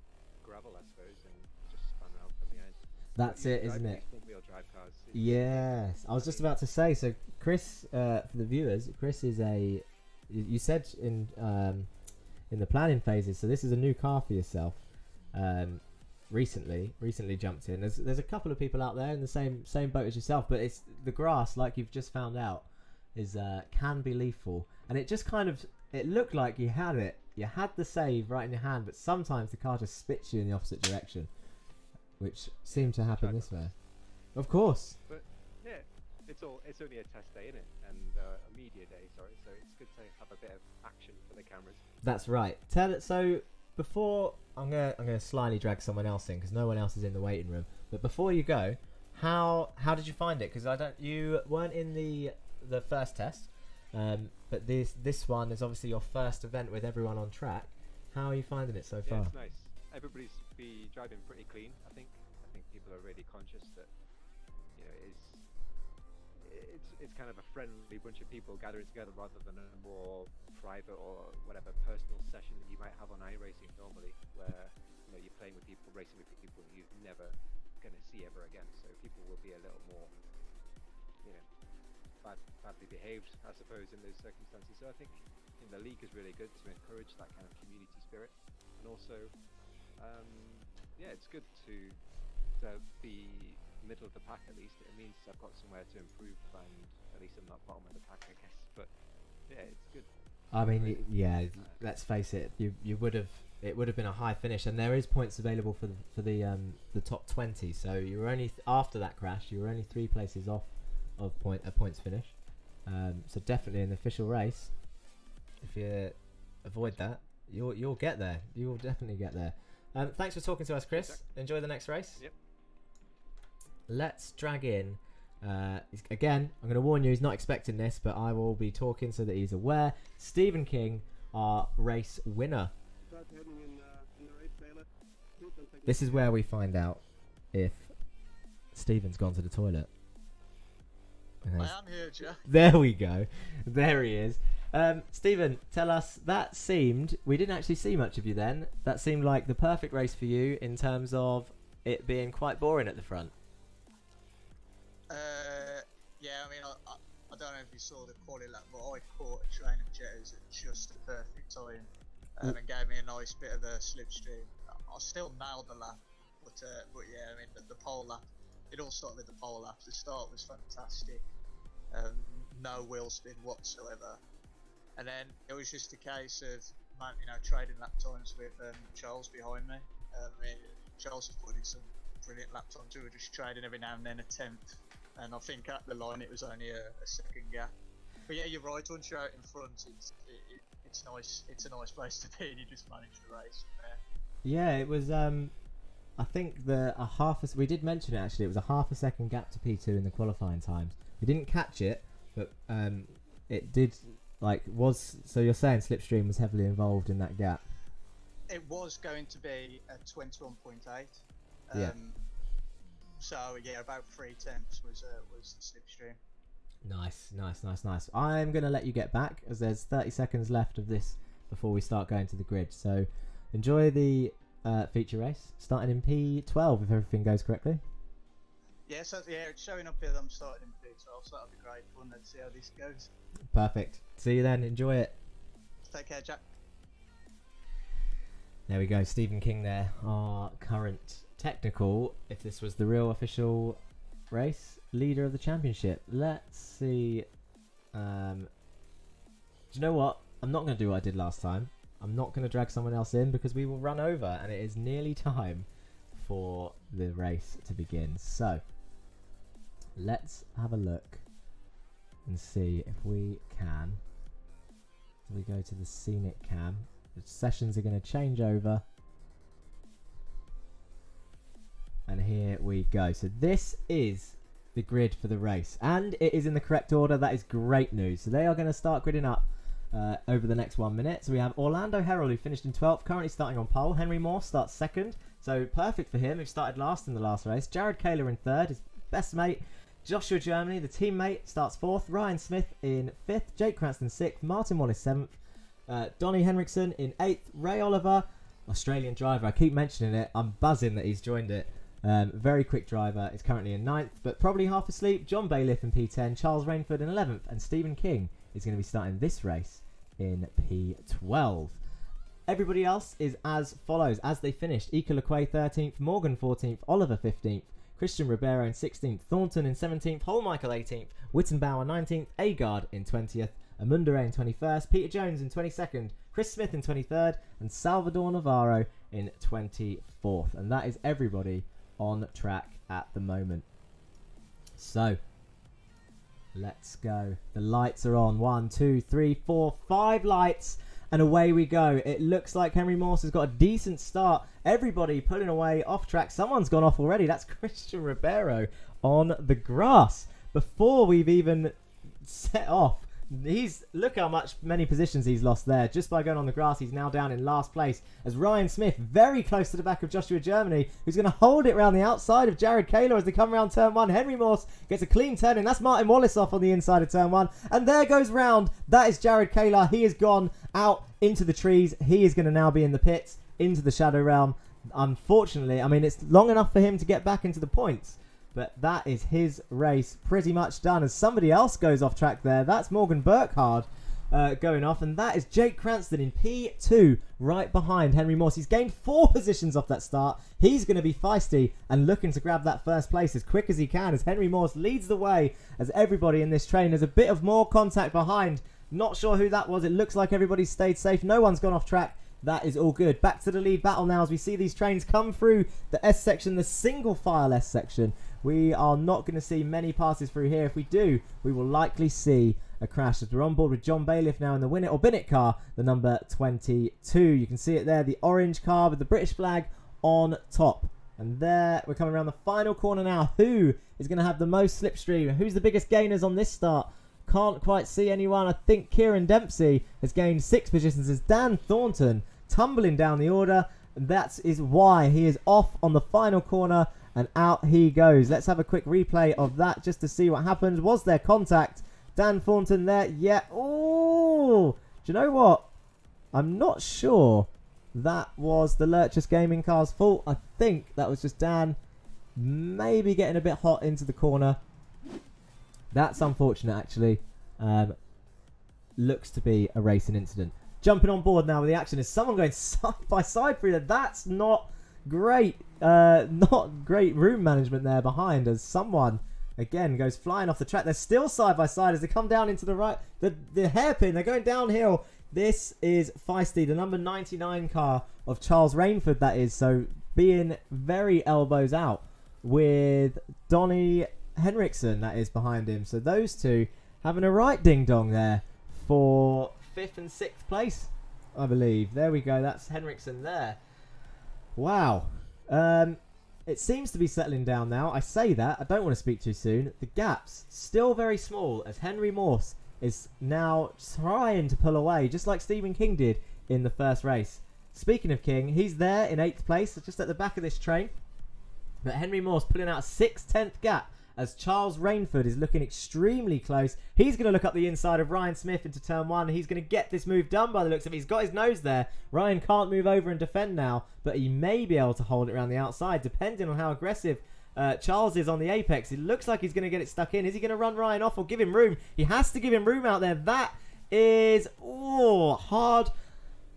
gravel, I suppose, and just spun out from the end. That's it, isn't it? Front-wheel drive cars. Yes, I was just about to say. So Chris, for the viewers, Chris is a. You said in in the planning phases. So this is a new car for yourself. Recently jumped in. There's a couple of people out there in the same boat as yourself, but it's the grass, like you've just found out, is can be lethal. And it just kind of, it looked like you had the save right in your hand, but sometimes the car just spits you in the opposite direction, which seemed to happen this way. Of course. But yeah, it's only a test day, isn't it? And a media day, sorry. So it's good to have a bit of action for the cameras. That's right. So before I'm gonna slyly drag someone else in because no one else is in the waiting room. But before you go, how did you find it? Because you weren't in the first test, but this one is obviously your first event with everyone on track. How are you finding it so far? Yeah, it's nice. Everybody's driving pretty clean. I think people are really conscious that it's kind of a friendly bunch of people gathering together rather than a more private or whatever personal session that you might have on iRacing normally, where you're playing with people, racing with people you're never going to see ever again. So people will be a little more badly behaved, I suppose, in those circumstances. So I think the league is really good to encourage that kind of community spirit, and also it's good to be middle of the pack. At least it means I've got somewhere to improve, and at least I'm not bottom of the pack, I guess. But yeah, it's good. I mean, let's face it, it would have been a high finish, and there is points available for the top 20. So you were only after that crash, you were only 3 places off of a points finish. So definitely an official race. If you avoid that, you'll get there. You'll definitely get there. Thanks for talking to us, Chris. Enjoy the next race. Yep. Let's drag in. Again, I'm going to warn you, he's not expecting this, but I will be talking so that he's aware. Stephen King, our race winner. This is where we find out if Stephen's gone to the toilet. I am here, Jack. There we go. There he is. Stephen, tell us, we didn't actually see much of you then. That seemed like the perfect race for you in terms of it being quite boring at the front. Yeah, I mean, I don't know if you saw the quality lap, but I caught a train of Jettas at just the perfect time and gave me a nice bit of a slipstream. I still nailed the lap, but yeah, I mean, the pole lap, it all started with the pole lap. The start was fantastic, no wheel spin whatsoever, and then it was just a case of trading lap times with Charles behind me. I mean, Charles was putting some brilliant lap times. We were just trading every now and then a tenth. And I think at the line it was only a second gap. But yeah, you're right. Once you're out in front, it's nice. It's a nice place to be, and you just manage the race from there. Yeah, it was. I think we did mention it actually. It was a half a second gap to P2 in the qualifying times. We didn't catch it, but it did. So you're saying Slipstream was heavily involved in that gap? It was going to be a 21.8. Yeah. So yeah, about 3 tenths was the slipstream. Nice. I'm gonna let you get back as there's 30 seconds left of this before we start going to the grid. So enjoy the feature race starting in P12 if everything goes correctly. Yeah, so yeah, it's showing up here that I'm starting in P12, so that'll be great fun. Let's see how this goes. Perfect. See you then. Enjoy it. Take care, Jack. There we go. Stephen King there, our current technical, if this was the real official race, leader of the championship. Let's see. Do you know what? I'm not going to do what I did last time. I'm not going to drag someone else in because we will run over and it is nearly time for the race to begin. So let's have a look and see if we can. We go to the scenic cam. The sessions are going to change over. And here we go. So this is the grid for the race. And it is in the correct order. That is great news. So they are going to start gridding up over the next 1 minute. So we have Orlando Herald, who finished in 12th, currently starting on pole. Henry Moore starts 2nd. So perfect for him, who started last in the last race. Jared Kaler in 3rd, his best mate. Joshua Germany, the teammate, starts 4th. Ryan Smith in 5th. Jake Cranston 6th. Martin Wallace 7th. Donnie Henriksen in 8th. Ray Oliver, Australian driver. I keep mentioning it. I'm buzzing that he's joined it. Very quick driver, is currently in 9th, but probably half asleep. John Bailiff in P10, Charles Rainford in 11th, and Stephen King is going to be starting this race in P12. Everybody else is as follows as they finished. Ika Lequay 13th, Morgan 14th, Oliver 15th, Christian Ribeiro in 16th, Thornton in 17th, Holmichael 18th, Wittenbauer 19th, Agard in 20th, Amundare in 21st, Peter Jones in 22nd, Chris Smith in 23rd, and Salvador Navarro in 24th. And that is everybody on track at the moment. So, let's go. The lights are on. 1, 2, 3, 4, 5 lights. And away we go. It looks like Henry Morse has got a decent start. Everybody pulling away off track. Someone's gone off already. That's Christian Ribeiro on the grass. Before we've even set off, look how many positions he's lost there. Just by going on the grass, he's now down in last place as Ryan Smith, very close to the back of Joshua Germany, who's going to hold it around the outside of Jared Kaler as they come around turn 1. Henry Morse gets a clean turn in. That's Martin Wallace off on the inside of turn 1. And there goes round. That is Jared Kaler. He has gone out into the trees. He is going to now be in the pits, into the Shadow Realm. Unfortunately, I mean, it's long enough for him to get back into the points. But that is his race pretty much done as somebody else goes off track there. That's Morgan Burkhard going off. And that is Jake Cranston in P2 right behind Henry Morse. He's gained 4 positions off that start. He's going to be feisty and looking to grab that first place as quick as he can as Henry Morse leads the way as everybody in this train. There's a bit of more contact behind. Not sure who that was. It looks like everybody's stayed safe. No one's gone off track. That is all good. Back to the lead battle now as we see these trains come through the S section, the single file S section. We are not going to see many passes through here. If we do, we will likely see a crash as we're on board with John Bailiff now in the Win It or Bin It car, the number 22. You can see it there, the orange car with the British flag on top. And there, we're coming around the final corner now. Who is going to have the most slipstream? Who's the biggest gainers on this start? Can't quite see anyone. I think Kieran Dempsey has gained 6 positions as Dan Thornton tumbling down the order. And that is why he is off on the final corner. And out he goes. Let's have a quick replay of that just to see what happened. Was there contact? Dan Thornton there. Yeah. Oh, do you know what? I'm not sure that was the Lurchus Gaming car's fault. I think that was just Dan maybe getting a bit hot into the corner. That's unfortunate, actually. Looks to be a racing incident. Jumping on board now with the action is someone going side by side through there. That's not great. Not great room management there behind as someone again goes flying off the track. They're still side by side as they come down into the right, the hairpin. They're going downhill. This is feisty, the number 99 car of Charles Rainford, that is. So being very elbows out with Donny Henriksen, that is, behind him. So those two having a right ding dong there for 5th and 6th place, I believe. There we go. That's Henriksen there. Wow. It seems to be settling down now. I say that. I don't want to speak too soon. The gap's still very small as Henry Morse is now trying to pull away, just like Stephen King did in the first race. Speaking of King, he's there in 8th place, just at the back of this train. But Henry Morse pulling out a 6/10 gap as Charles Rainford is looking extremely close. He's going to look up the inside of Ryan Smith into turn 1. He's going to get this move done by the looks of it. He's got his nose there. Ryan can't move over and defend now, but he may be able to hold it around the outside, depending on how aggressive Charles is on the apex. It looks like he's going to get it stuck in. Is he going to run Ryan off or give him room? He has to give him room out there. That is hard.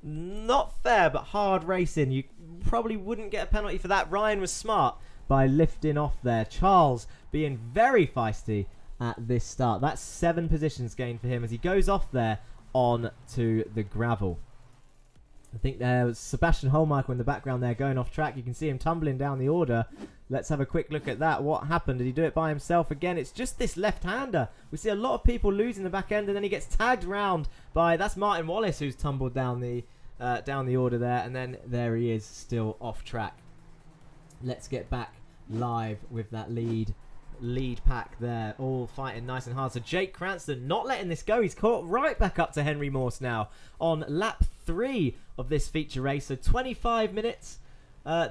Not fair, but hard racing. You probably wouldn't get a penalty for that. Ryan was smart by lifting off there. Charles being very feisty at this start. That's 7 positions gained for him as he goes off there on to the gravel. I think there was Sebastian Holmichael in the background there going off track. You can see him tumbling down the order. Let's have a quick look at that. What happened? Did he do it by himself again? It's just this left-hander. We see a lot of people losing the back end, and then he gets tagged round by, that's Martin Wallace who's tumbled down the order there, and then there he is still off track. Let's get back live with that lead pack there, all fighting nice and hard. So Jake Cranston not letting this go. He's caught right back up to Henry Morse now on lap 3 of this feature race. So 25 minutes.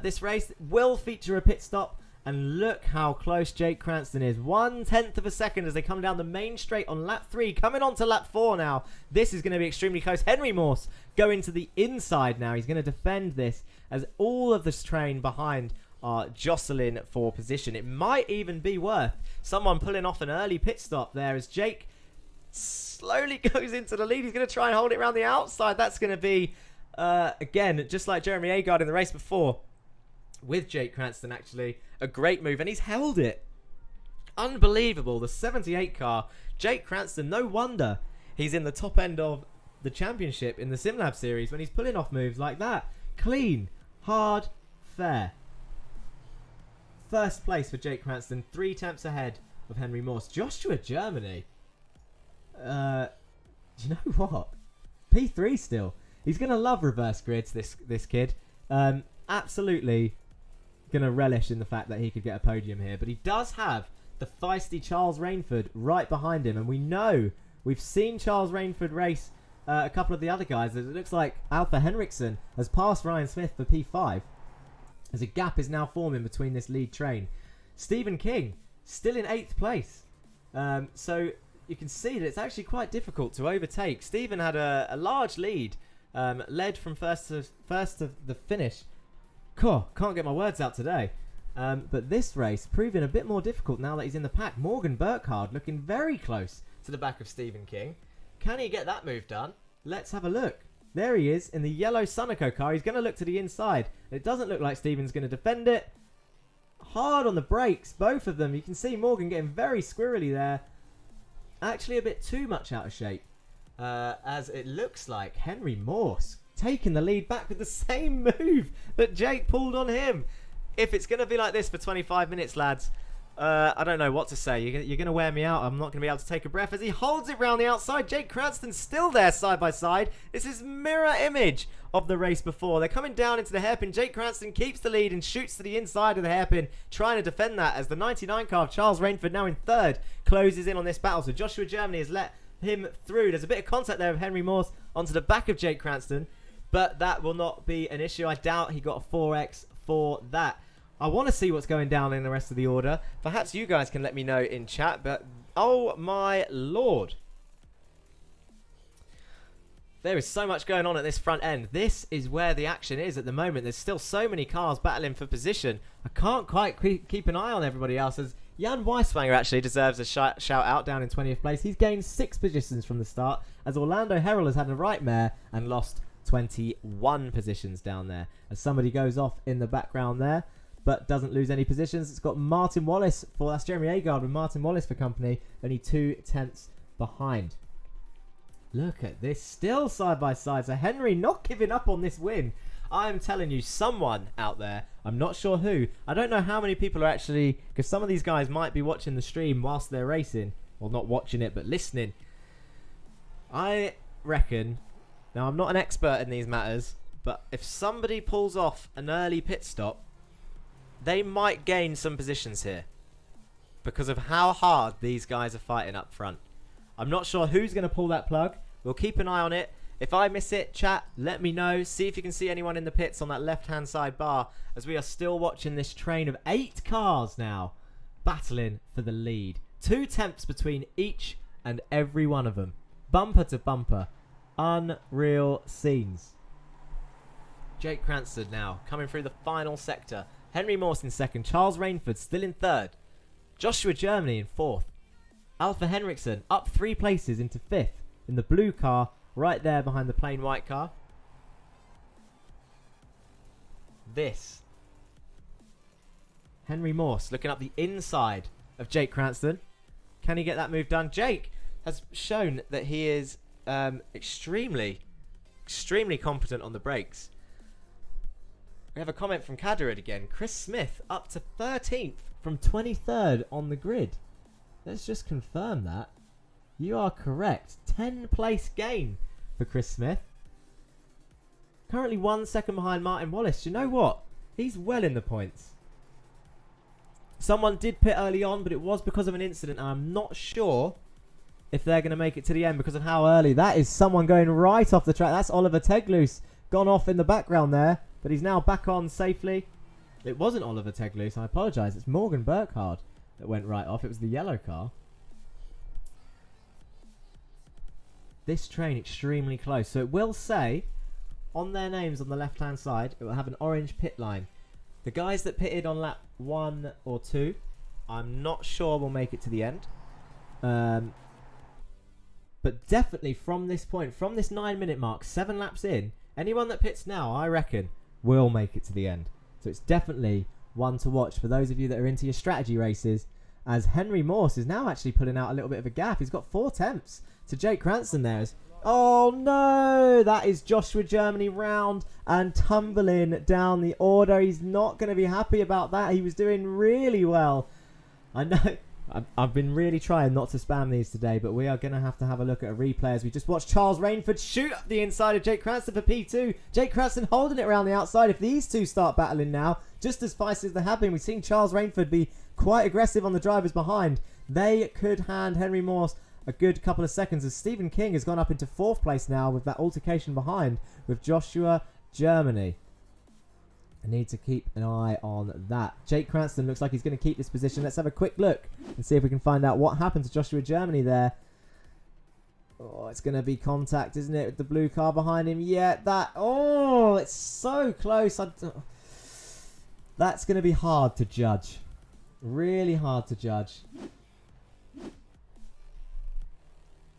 This race will feature a pit stop, and look how close Jake Cranston is. 1/10 of a second as they come down the main straight on lap 3, coming on to lap 4 now. This is going to be extremely close. Henry Morse going to the inside now. He's going to defend this as all of this train behind are jostling for position. It might even be worth someone pulling off an early pit stop there as Jake slowly goes into the lead. He's going to try and hold it around the outside. That's going to be Again, just like Jeremy Agard in the race before, with Jake Cranston, actually, a great move, and he's held it. Unbelievable, the 78 car. Jake Cranston, no wonder he's in the top end of the championship in the Simlab series when he's pulling off moves like that. Clean, hard, fair. First place for Jake Cranston, 3 tenths ahead of Henry Morse. Joshua Germany. Do you know what? P3 still. He's going to love reverse grids, this kid. Absolutely going to relish in the fact that he could get a podium here. But he does have the feisty Charles Rainford right behind him. And we know, we've seen Charles Rainford race a couple of the other guys. It looks like Alpha Henriksen has passed Ryan Smith for P5. As a gap is now forming between this lead train. Stephen King still in 8th place. So you can see that it's actually quite difficult to overtake. Stephen had a large lead, led from first to the finish. Can't get my words out today. But this race proving a bit more difficult now that he's in the pack. Morgan Burkhardt looking very close to the back of Stephen King. Can he get that move done? Let's have a look. There he is in the yellow Sunoco car. He's going to look to the inside. It doesn't look like Stephen's going to defend it. Hard on the brakes, both of them. You can see Morgan getting very squirrely there. Actually a bit too much out of shape. As it looks like Henry Morse taking the lead back with the same move that Jake pulled on him. If it's going to be like this for 25 minutes, lads, I don't know what to say. You're going to wear me out. I'm not going to be able to take a breath as he holds it round the outside. Jake Cranston's still there side by side. This is mirror image of the race before. They're coming down into the hairpin. Jake Cranston keeps the lead and shoots to the inside of the hairpin, trying to defend that as the 99 car of Charles Rainford, now in 3rd, closes in on this battle. So Joshua Germany has let him through. There's a bit of contact there of Henry Morse onto the back of Jake Cranston, but that will not be an issue. I doubt he got a 4X for that. I want to see what's going down in the rest of the order. Perhaps you guys can let me know in chat, but oh my lord. There is so much going on at this front end. This is where the action is at the moment. There's still so many cars battling for position. I can't quite keep an eye on everybody else, as Jan Weiswanger actually deserves a shout out down in 20th place. He's gained 6 positions from the start, as Orlando Herrell has had a nightmare and lost 21 positions down there. As somebody goes off in the background there, but doesn't lose any positions. It's got Martin Wallace for, that's Jeremy Agard with Martin Wallace for company, only 2 tenths behind. Look at this, still side by side. So Henry not giving up on this win. I'm telling you, someone out there, I'm not sure who, I don't know how many people are actually, because some of these guys might be watching the stream whilst they're racing, well, not watching it, but listening. I reckon, now I'm not an expert in these matters, but if somebody pulls off an early pit stop, they might gain some positions here because of how hard these guys are fighting up front. I'm not sure who's going to pull that plug. We'll keep an eye on it. If I miss it, chat, let me know. See if you can see anyone in the pits on that left-hand side bar, as we are still watching this train of 8 cars now battling for the lead. 2 tenths between each and every one of them. Bumper to bumper. Unreal scenes. Jake Cranston now coming through the final sector. Henry Morse in 2nd. Charles Rainford still in 3rd. Joshua Germany in 4th. Alpha Henriksen up 3 places into 5th in the blue car, right there behind the plain white car. This. Henry Morse looking up the inside of Jake Cranston. Can he get that move done? Jake has shown that he is extremely competent on the brakes. We have a comment from Kaderud again. Chris Smith up to 13th from 23rd on the grid. Let's just confirm that. You are correct. 10 place gain for Chris Smith. Currently 1 second behind Martin Wallace. You know what? He's well in the points. Someone did pit early on, but it was because of an incident. I'm not sure if they're going to make it to the end because of how early. That is someone going right off the track. That's Oliver Teglus gone off in the background there. But he's now back on safely. It wasn't Oliver Teglus, I apologise. It's Morgan Burkhardt that went right off. It was the yellow car. This train extremely close. So it will say on their names on the left-hand side, it will have an orange pit line. The guys that pitted on lap 1 or 2, I'm not sure will make it to the end. But definitely from this point, from this 9-minute mark, 7 laps in, Anyone that pits now, I reckon, will make it to the end. So it's definitely one to watch for those of you that are into your strategy races, as Henry Morse is now actually pulling out a little bit of a gap. He's got 4 tenths to Jake Cranston there. Oh no, that is Joshua Germany round and tumbling down the order. He's not going to be happy about that. He was doing really well. I know I've been really trying not to spam these today, but we are going to have a look at a replay as we just watched Charles Rainford shoot up the inside of Jake Cranston for P2. Jake Cranston holding it around the outside. If these two start battling now, just as feisty as they have been, we've seen Charles Rainford be quite aggressive on the drivers behind. They could hand Henry Morse a good couple of seconds as Stephen King has gone up into 4th place now with that altercation behind with Joshua Germany. I need to keep an eye on that. Jake Cranston looks like he's going to keep this position. Let's have a quick look and see if we can find out what happened to Joshua Germany there. Oh, it's going to be contact, isn't it, with the blue car behind him? Yeah, that... Oh, it's so close. That's going to be hard to judge. Really hard to judge.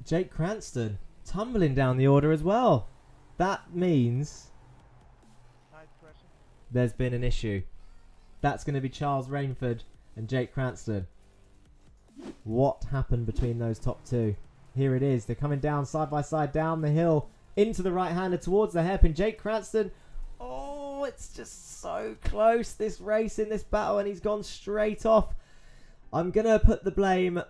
Jake Cranston tumbling down the order as well. That means there's been an issue. That's going to be Charles Rainford and Jake Cranston. What happened between those top two? Here it is. They're coming down side by side down the hill into the right-hander towards the hairpin. Jake Cranston. Oh, it's just so close, this race in this battle, and he's gone straight off. I'm going to put the blame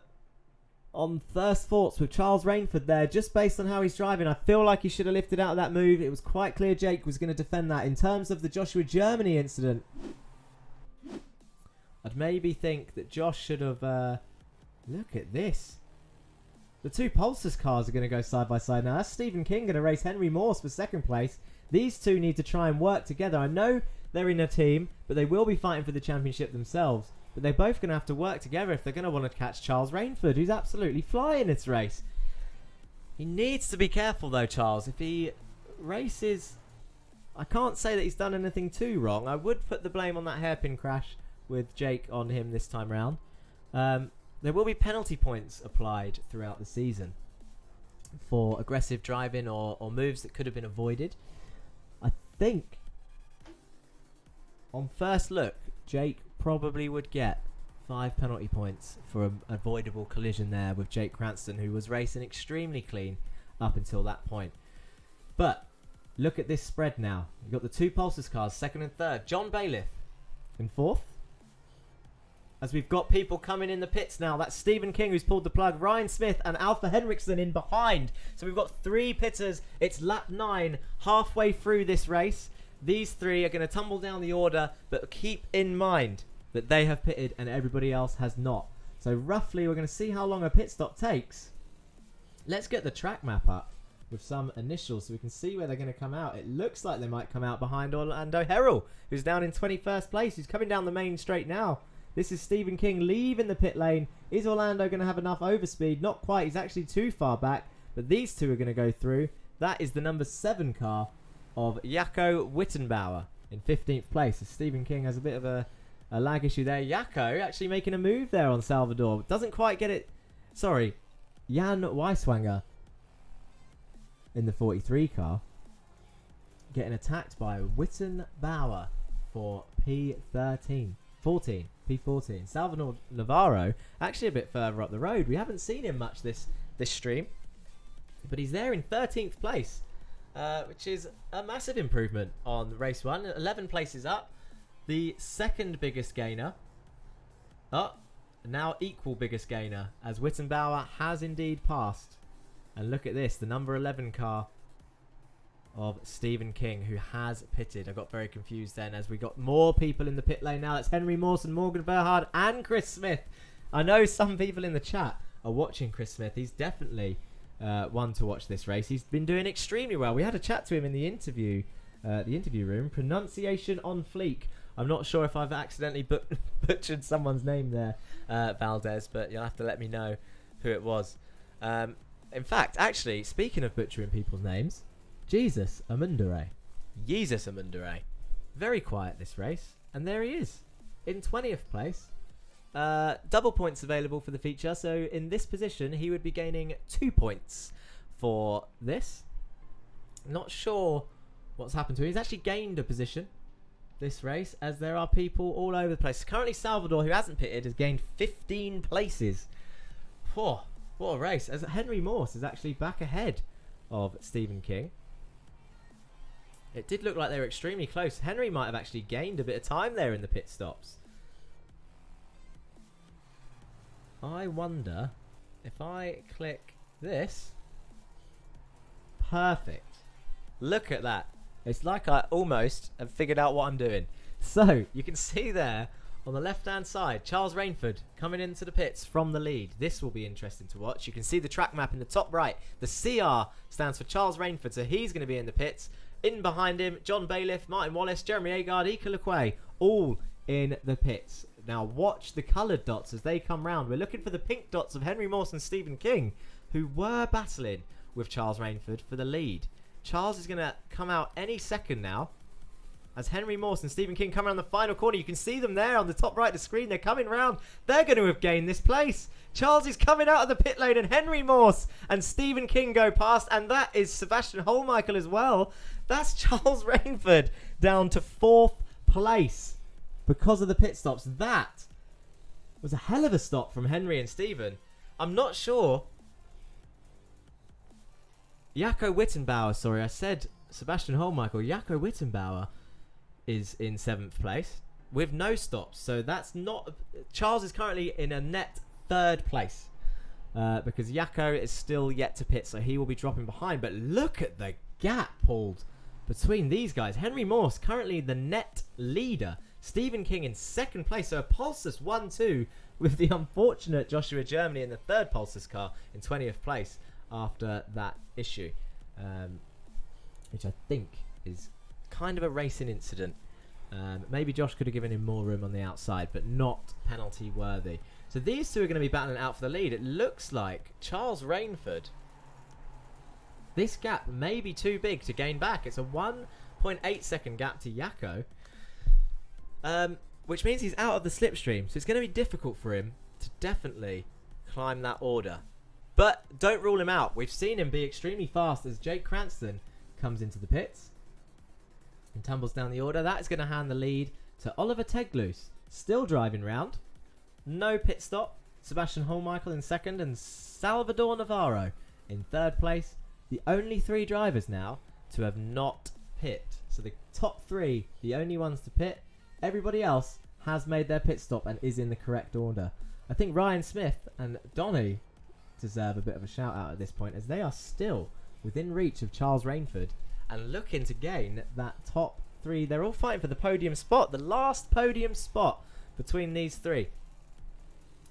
on first thoughts with Charles Rainford there, just based on how he's driving. I feel like he should have lifted out of that move. It was quite clear Jake was going to defend that. In terms of the Joshua Germany incident, I'd maybe think that Josh should have... look at this. The two Pulsars cars are going to go side by side now. That's Stephen King going to race Henry Morse for 2nd place. These two need to try and work together. I know they're in a team, but they will be fighting for the championship themselves. But they're both going to have to work together if they're going to want to catch Charles Rainford, who's absolutely flying this race. He needs to be careful though, Charles. If he races... I can't say that he's done anything too wrong. I would put the blame on that hairpin crash with Jake on him this time round. There will be penalty points applied throughout the season for aggressive driving or moves that could have been avoided. I think, on first look, Jake probably would get 5 penalty points for an avoidable collision there with Jake Cranston, who was racing extremely clean up until that point. But look at this spread now. You've got the two Pulsars cars, 2nd and 3rd. John Bailiff in 4th. As we've got people coming in the pits now. That's Stephen King who's pulled the plug. Ryan Smith and Alpha Henriksen in behind. So we've got 3 pitters. It's lap 9, halfway through this race. These 3 are going to tumble down the order, but keep in mind that they have pitted and everybody else has not. So roughly we're going to see how long a pit stop takes. Let's get the track map up with some initials so we can see where they're going to come out. It looks like they might come out behind Orlando Herrell, who's down in 21st place. He's coming down the main straight now. This is Stephen King leaving the pit lane. Is Orlando going to have enough overspeed? Not quite. He's actually too far back. But these two are going to go through. That is the number 7 car of Jaco Wittenbauer in 15th place. So Stephen King has a bit of a lag issue there. Jaco actually making a move there on Salvador. Doesn't quite get it. Sorry. Jan Weiswanger in the 43 car. Getting attacked by Wittenbauer for P14. P14. Salvador Navarro, actually a bit further up the road. We haven't seen him much this stream, but he's there in 13th place, which is a massive improvement on race 1. 11 places up. The 2nd biggest gainer. Now equal biggest gainer, as Wittenbauer has indeed passed. And look at this, the number 11 car of Stephen King, who has pitted. I got very confused then as we got more people in the pit lane now. That's Henry Mawson, Morgan Verhard and Chris Smith. I know some people in the chat are watching Chris Smith. He's definitely one to watch this race. He's been doing extremely well. We had a chat to him in the interview room. Pronunciation on fleek. I'm not sure if I've accidentally butchered someone's name there, Valdez, but you'll have to let me know who it was. In fact, actually, speaking of butchering people's names, Jesus Amundere. Very quiet this race. And there he is. In 20th place. Double points available for the feature. So in this position, he would be gaining 2 points for this. Not sure what's happened to him. He's actually gained a position this race, as there are people all over the place. Currently, Salvador, who hasn't pitted, has gained 15 places. Whoa, what a race. As Henry Morse is actually back ahead of Stephen King. It did look like they were extremely close. Henry might have actually gained a bit of time there in the pit stops. I wonder if I click this. Perfect. Look at that. It's like I almost have figured out what I'm doing. So, you can see there on the left-hand side, Charles Rainford coming into the pits from the lead. This will be interesting to watch. You can see the track map in the top right. The CR stands for Charles Rainford, so he's going to be in the pits. In behind him, John Bailiff, Martin Wallace, Jeremy Agard, Ika Lequay, all in the pits. Now watch the coloured dots as they come round. We're looking for the pink dots of Henry Morse and Stephen King, who were battling with Charles Rainford for the lead. Charles is going to come out any second now. As Henry Morse and Stephen King come around the final corner, you can see them there on the top right of the screen. They're coming round. They're going to have gained this place. Charles is coming out of the pit lane, and Henry Morse and Stephen King go past, and that is Sebastian Holmichael as well. That's Charles Rainford down to 4th place because of the pit stops. That was a hell of a stop from Henry and Stephen. I'm not sure. Jaco Wittenbauer, sorry, I said Sebastian Holmichael. Jaco Wittenbauer is in 7th place with no stops. So that's not... Charles is currently in a net 3rd place because Jaco is still yet to pit, so he will be dropping behind. But look at the gap pulled between these guys. Henry Morse currently the net leader. Stephen King in 2nd place. So a Pulsus 1-2 with the unfortunate Joshua Germany in the 3rd Pulsus car in 20th place after that issue, which I think is kind of a racing incident. Maybe Josh could have given him more room on the outside, but not penalty worthy. So these two are going to be battling out for the lead. It looks like Charles Rainford, this gap may be too big to gain back. It's a 1.8 second gap to Jaco, which means he's out of the slipstream. So it's going to be difficult for him to definitely climb that order. But don't rule him out. We've seen him be extremely fast as Jake Cranston comes into the pits and tumbles down the order. That is going to hand the lead to Oliver Teglus, still driving round. No pit stop. Sebastian Holmichael in 2nd and Salvador Navarro in 3rd place. The only 3 drivers now to have not pit. So the top 3, the only ones to pit. Everybody else has made their pit stop and is in the correct order. I think Ryan Smith and Donny deserve a bit of a shout out at this point, as they are still within reach of Charles Rainford and looking to gain that top 3. They're all fighting for the podium spot, the last podium spot between these 3.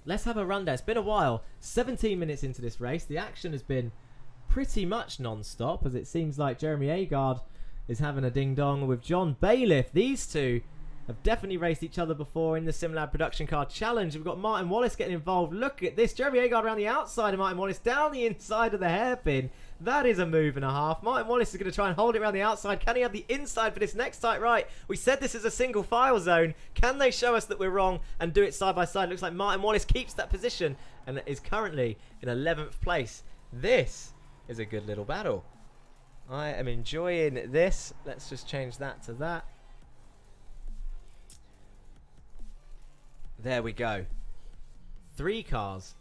Let's have a rundown. It's been a while. 17 minutes into this race. The action has been pretty much non-stop, as it seems like Jeremy Agard is having a ding-dong with John Bailiff. These two have definitely raced each other before in the Simlab Production Car Challenge. We've got Martin Wallace getting involved. Look at this. Jeremy Agard around the outside of Martin Wallace, down the inside of the hairpin. That is a move and a half. Martin Wallace is going to try and hold it around the outside. Can he have the inside for this next tight right? We said this is a single file zone. Can they show us that we're wrong and do it side by side? Looks like Martin Wallace keeps that position and is currently in 11th place. This is a good little battle. I am enjoying this. Let's just change that to that. There we go. 3 cars.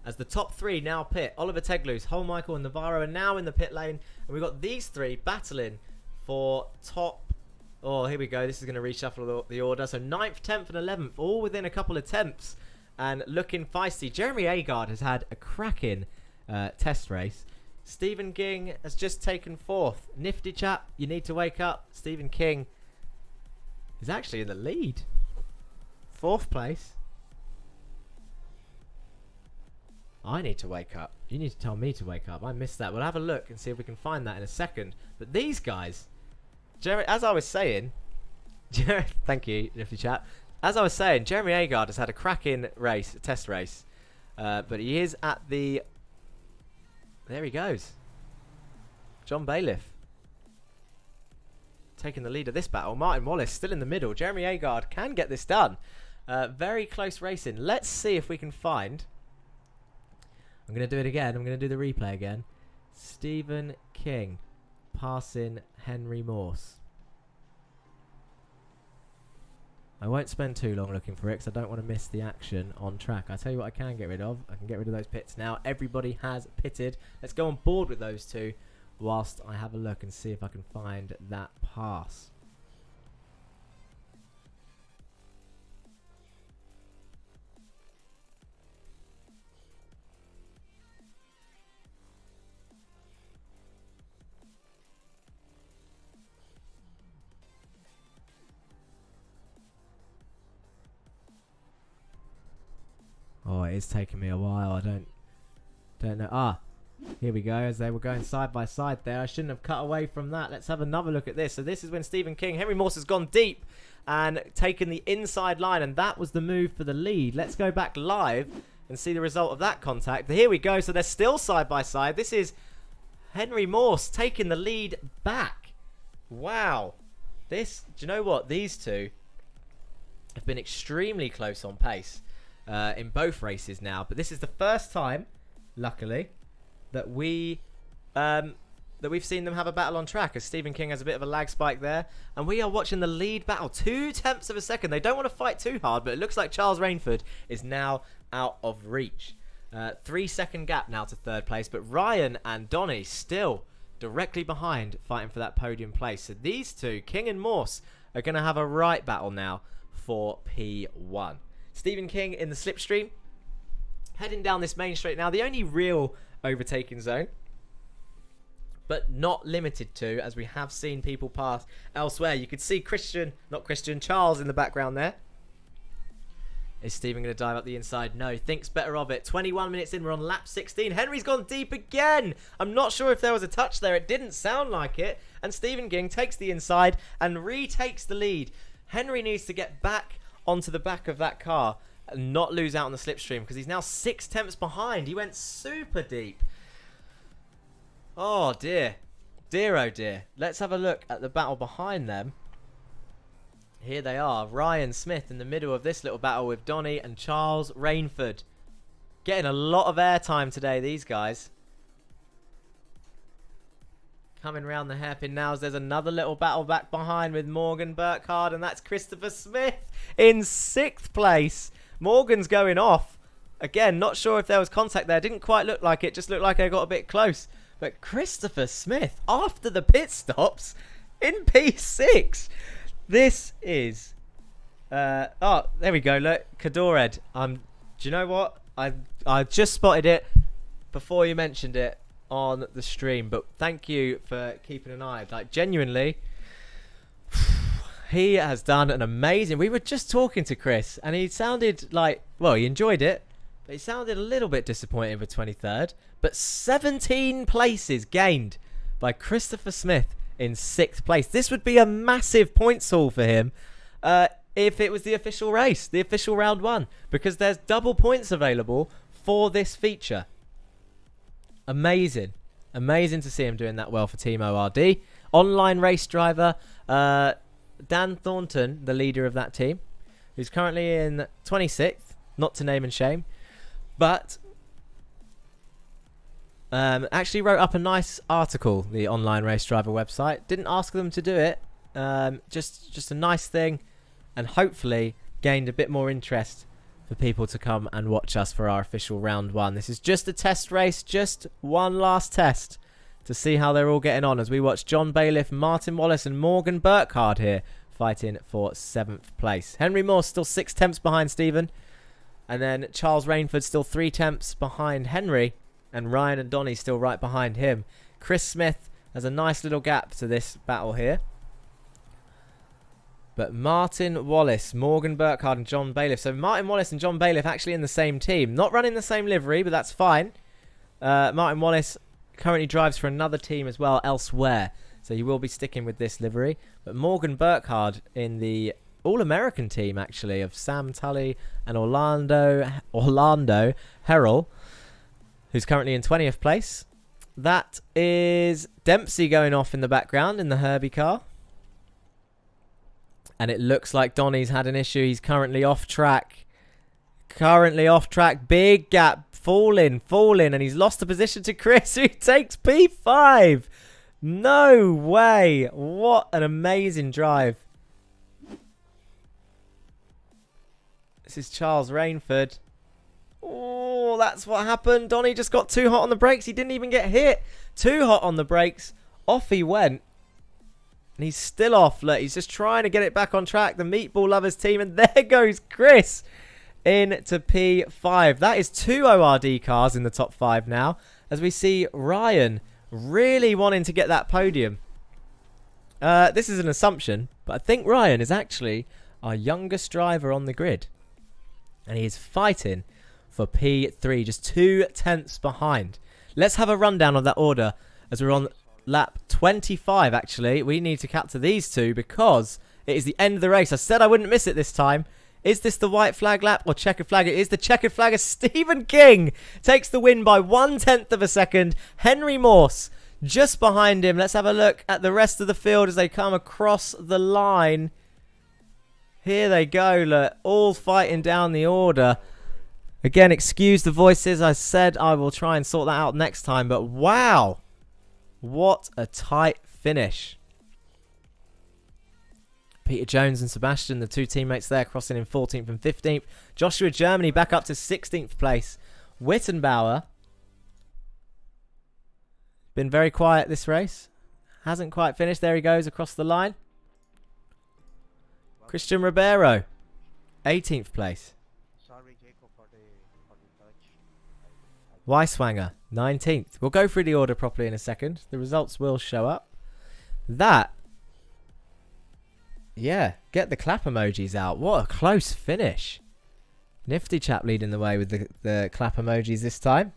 As the top 3 now pit. Oliver Teglus, Holmichael and Navarro are now in the pit lane. And we've got these 3 battling for top... Oh, here we go. This is going to reshuffle the order. So 9th, 10th and 11th. All within a couple of tenths. And looking feisty. Jeremy Agard has had a cracking test race. Stephen King has just taken 4th. Nifty chap. You need to wake up. Stephen King is actually in the lead. 4th place. I need to wake up. You need to tell me to wake up. I missed that. We'll have a look and see if we can find that in a second. But these guys, as I was saying, thank you, Nifty chap. As I was saying, Jeremy Agard has had a cracking race, test race, but he is at the. There he goes. John Bailiff taking the lead of this battle. Martin Wallace still in the middle. Jeremy Agard can get this done. Very close racing. Let's see if we can find. I'm going to do it again. I'm going to do the replay again. Stephen King. passing Henry Morse. I won't spend too long looking for it because I don't want to miss the action on track. I tell you what I can get rid of. I can get rid of those pits now. Everybody has pitted. Let's go on board with those two whilst I have a look and see if I can find that pass. Oh, it is taking me a while. I don't know. Ah, here we go. As they were going side by side there. I shouldn't have cut away from that. Let's have another look at this. So this is when Stephen King, Henry Morse has gone deep and taken the inside line, and that was the move for the lead. Let's go back live and see the result of that contact. Here we go. So they're still side by side. This is Henry Morse taking the lead back. Wow. This, do you know what? These two have been extremely close on pace. In both races now, but this is the first time, luckily, that we've seen them have a battle on track, as Stephen King has a bit of a lag spike there, and we are watching the lead battle. 0.2 of a second. They don't want to fight too hard, but it looks like Charles Rainford is now out of reach. 3-second gap now to third place, but Ryan and Donny still directly behind, fighting for that podium place. So these two, King and Morse, are going to have a right battle now for P1. Stephen King in the slipstream, heading down this main straight now. The only real overtaking zone, but not limited to, as we have seen people pass elsewhere. You could see Charles in the background there. Is Stephen going to dive up the inside? No, thinks better of it. 21 minutes in, we're on lap 16. Henry's gone deep again. I'm not sure if there was a touch there. It didn't sound like it. And Stephen King takes the inside and retakes the lead. Henry needs to get back onto the back of that car and not lose out on the slipstream, because he's now 0.6 behind. He went super deep. Oh dear. Dear oh dear. Let's have a look at the battle behind them. Here they are. Ryan Smith in the middle of this little battle with Donny and Charles Rainford. Getting a lot of airtime today, these guys. Coming round the hairpin now as there's another little battle back behind with Morgan Burkhardt, and that's Christopher Smith in 6th place. Morgan's going off. Again, not sure if there was contact there. Didn't quite look like it. Just looked like I got a bit close. But Christopher Smith, after the pit stops, in P6. This is... oh, there we go. Look, Kadored. Do you know what? I just spotted it before you mentioned it on the stream, but thank you for keeping an eye. Like, genuinely, he has done an amazing... We were just talking to Chris, and he sounded like... Well, he enjoyed it, but he sounded a little bit disappointed with 23rd. But 17 places gained by Christopher Smith in 6th place. This would be a massive points haul for him if it was the official race, the official round 1, because there's double points available for this feature. Amazing. Amazing to see him doing that well for Team ORD. Online race driver Dan Thornton, the leader of that team, who's currently in 26th, not to name and shame, but actually wrote up a nice article, the online race driver website. Didn't ask them to do it, just a nice thing, and hopefully gained a bit more interest for people to come and watch us for our official round 1. This is just a test race, just one last test to see how they're all getting on as we watch John Bailiff, Martin Wallace and Morgan Burkhardt here fighting for 7th place. Henry Moore still 6 tenths behind Stephen, and then Charles Rainford still 3 tenths behind Henry, and Ryan and Donny still right behind him. Chris Smith has a nice little gap to this battle here. But Martin Wallace, Morgan Burkhardt and John Bailiff. So Martin Wallace and John Bailiff actually in the same team. Not running the same livery, but that's fine. Martin Wallace currently drives for another team as well elsewhere. So he will be sticking with this livery. But Morgan Burkhardt in the All-American team, actually, of Sam Tully and Orlando Herrell, who's currently in 20th place. That is Dempsey going off in the background in the Herbie car. And it looks like Donny's had an issue. He's currently off track. Big gap. Falling. And he's lost the position to Chris, who takes P5. No way. What an amazing drive. This is Charles Rainford. Oh, that's what happened. Donny just got too hot on the brakes. He didn't even get hit. Too hot on the brakes. Off he went. And he's still off. Look, he's just trying to get it back on track. The Meatball Lovers team. And there goes Chris into P5. That is 2 ORD cars in the top 5 now. As we see Ryan really wanting to get that podium. This is an assumption, but I think Ryan is actually our youngest driver on the grid. And he is fighting for P3, just 2 tenths behind. Let's have a rundown of that order as we're on lap 25, actually. We need to capture these two because it is the end of the race. I said I wouldn't miss it this time. Is this the white flag lap or checkered flag? It is the checkered flag as Stephen King takes the win by 1/10 of a second. Henry Morse just behind him. Let's have a look at the rest of the field as they come across the line. Here they go, look, all fighting down the order. Again, excuse the voices. I said I will try and sort that out next time, but wow. What a tight finish. Peter Jones and Sebastian, the 2 teammates there, crossing in 14th and 15th. Joshua Germany back up to 16th place. Wittenbauer. Been very quiet this race. Hasn't quite finished. There he goes across the line. Christian Ribeiro, 18th place. Sorry, Jacob, for the touch. Weiswanger, 19th. We'll go through the order properly in a second. The results will show up. That, yeah, get the clap emojis out. What a close finish. Nifty chap leading the way with the clap emojis this time.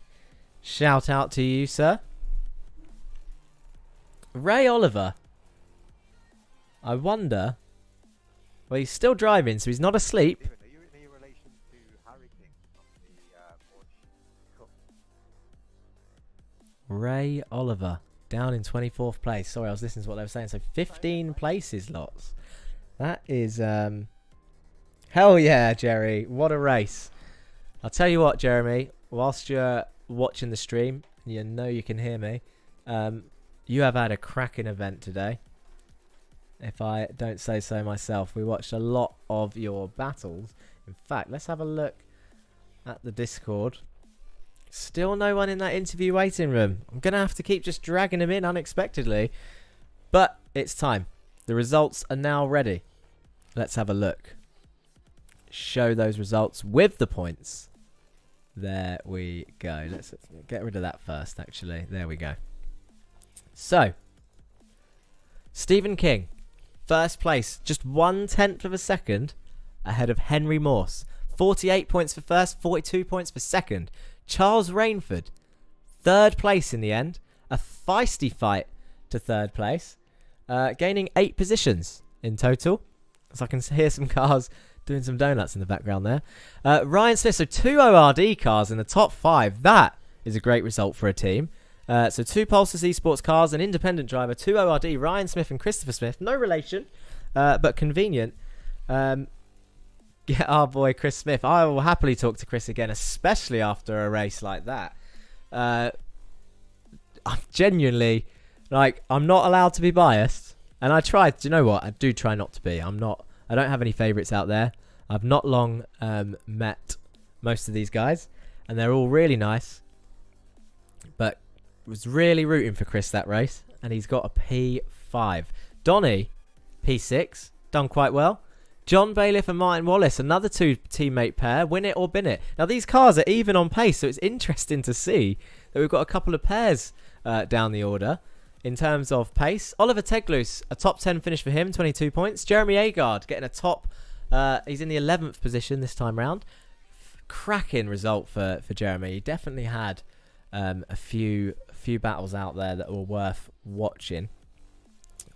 Shout out to you, sir. Ray Oliver. I wonder... Well, he's still driving, so he's not asleep. Steven, are you in any relation to Harry King from the Porsche Cup? Ray Oliver down in 24th place. Sorry, I was listening to what they were saying. So 15 places, lots. That is hell yeah, Jerry. What a race. I'll tell you what, Jeremy, whilst you're watching the stream, you know you can hear me. You have had a cracking event today. If I don't say so myself. We watched a lot of your battles. In fact, let's have a look at the Discord. Still no one in that interview waiting room. I'm going to have to keep just dragging them in unexpectedly. But it's time. The results are now ready. Let's have a look. Show those results with the points. There we go. Let's get rid of that first, actually. There we go. So, Stephen King. First place, just 1/10 of a second ahead of Henry Morse. 48 points for first, 42 points for second. Charles Rainford, third place in the end. A feisty fight to third place. Gaining 8 positions in total. As I can hear some cars doing some donuts in the background there. Ryan Smith, so 2 ORD cars in the top 5. That is a great result for a team. So 2 Pulsar Esports cars, an independent driver, 2 ORD, Ryan Smith and Christopher Smith. No relation, but convenient. Get our boy Chris Smith. I will happily talk to Chris again, especially after a race like that. I'm genuinely, I'm not allowed to be biased. And I tried, do you know what? I do try not to be. I don't have any favourites out there. I've not long met most of these guys. And they're all really nice. But was really rooting for Chris that race, and he's got a P5. Donny, P6, done quite well. John Bailiff and Martin Wallace, another 2 teammate pair, win it or bin it. Now these cars are even on pace, so it's interesting to see that we've got a couple of pairs down the order in terms of pace. Oliver Teglus, a top 10 finish for him, 22 points. Jeremy Agard getting a top, he's in the 11th position this time round. Cracking result for Jeremy. He definitely had a few battles out there that were worth watching.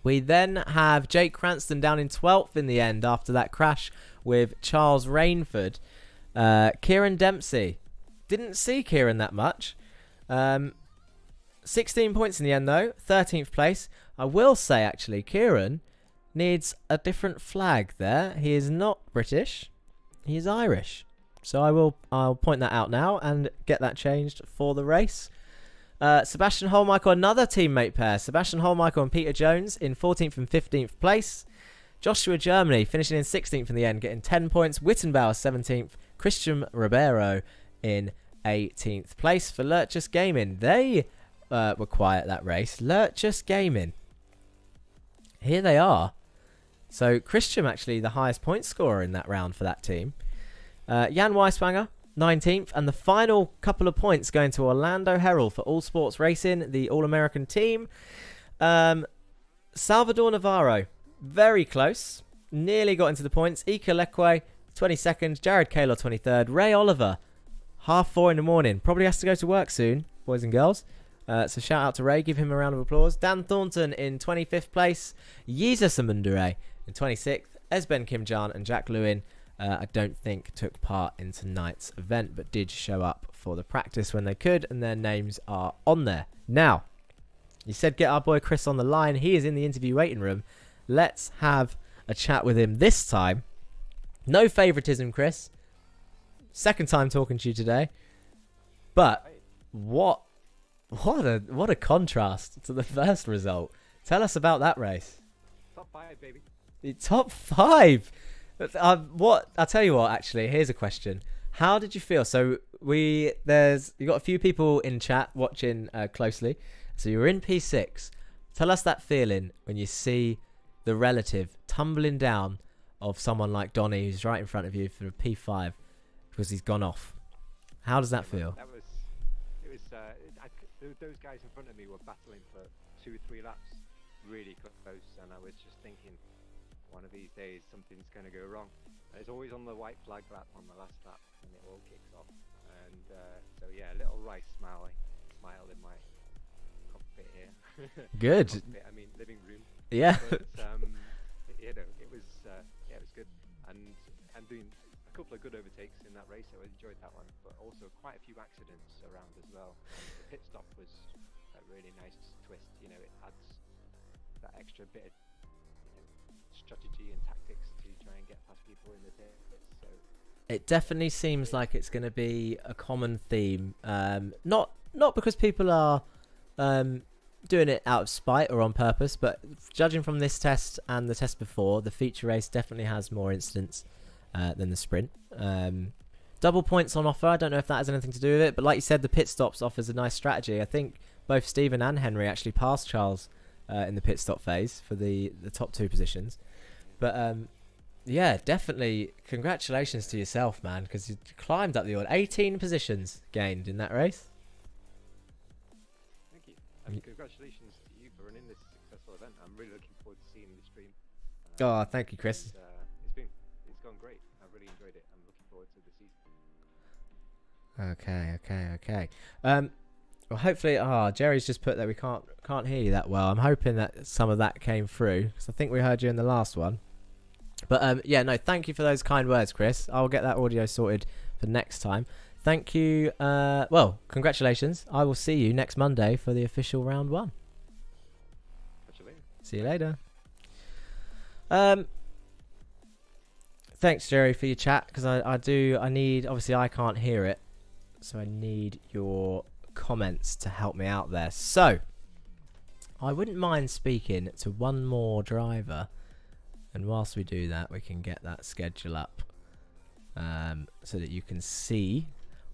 We then have Jake Cranston down in 12th in the end after that crash with Charles Rainford. Kieran Dempsey. Didn't see Kieran that much. 16 points in the end though. 13th place. I will say actually Kieran needs a different flag there. He is not British. He is Irish. So I'll point that out now and get that changed for the race. Sebastian Holmichael, another teammate pair. Sebastian Holmichael and Peter Jones in 14th and 15th place. Joshua Germany finishing in 16th in the end, getting 10 points. Wittenbauer 17th. Christian Ribeiro in 18th place for Lurchus Gaming. They were quiet that race. Lurchus Gaming. Here they are. So Christian actually the highest point scorer in that round for that team. Jan Weiswanger 19th, and the final couple of points going to Orlando Herald for All Sports Racing, the All-American team. Salvador Navarro, very close, nearly got into the points. Ika Lekwe, 22nd, Jared Kaylor, 23rd, Ray Oliver, 4:30 in the morning, probably has to go to work soon, boys and girls. So shout out to Ray, give him a round of applause. Dan Thornton in 25th place, Yiza Samundere in 26th, Esben Kimjan and Jack Lewin. I don't think took part in tonight's event, but did show up for the practice when they could, and their names are on there. Now, you said get our boy Chris on the line. He is in the interview waiting room. Let's have a chat with him this time. No favoritism, Chris. Second time talking to you today. But what a contrast to the first result. Tell us about that race. Top 5, baby. The top 5. I'll tell you what, actually, here's a question. How did you feel? So you got a few people in chat watching closely. So you were in P6. Tell us that feeling when you see the relative tumbling down of someone like Donny, who's right in front of you, for a P5 because he's gone off. How does that feel? Those guys in front of me were battling for 2-3 laps, really close, and I was just thinking, one of these days something's going to go wrong. And it's always on the white flag lap on the last lap when it all kicks off. And so yeah, a little Rice smile in my cockpit here. Good. Cockpit, I mean living room. Yeah. But it was good. And doing a couple of good overtakes in that race, so I enjoyed that one. But also quite a few accidents around as well. And the pit stop was a really nice twist. You know, it adds that extra bit of strategy and tactics to try and get past people in the pits. So it definitely seems like it's going to be a common theme. Not because people are doing it out of spite or on purpose, but judging from this test and the test before, the feature race definitely has more incidents than the sprint. Double points on offer. I don't know if that has anything to do with it, but like you said, the pit stops offers a nice strategy. I think both Stephen and Henry actually passed Charles in the pit stop phase for the top 2 positions. But yeah, definitely congratulations to yourself, man, because you climbed up the order. 18 positions gained in that race. thank you. And congratulations to you for running this successful event. I'm really looking forward to seeing the stream. Oh, thank you, Chris. It's gone great. I've really enjoyed it. I'm looking forward to the season. Okay. Well, hopefully, Jerry's just put that we can't hear you that well. I'm hoping that some of that came through, because I think we heard you in the last one. But yeah, no, thank you for those kind words, Chris. I'll get that audio sorted for next time. Thank you. Well, congratulations. I will see you next Monday for the official round 1. Catch you later. See you later. Thanks, Jerry, for your chat, because I need, obviously I can't hear it, so I need your comments to help me out there. So I wouldn't mind speaking to one more driver, and whilst we do that, we can get that schedule up so that you can see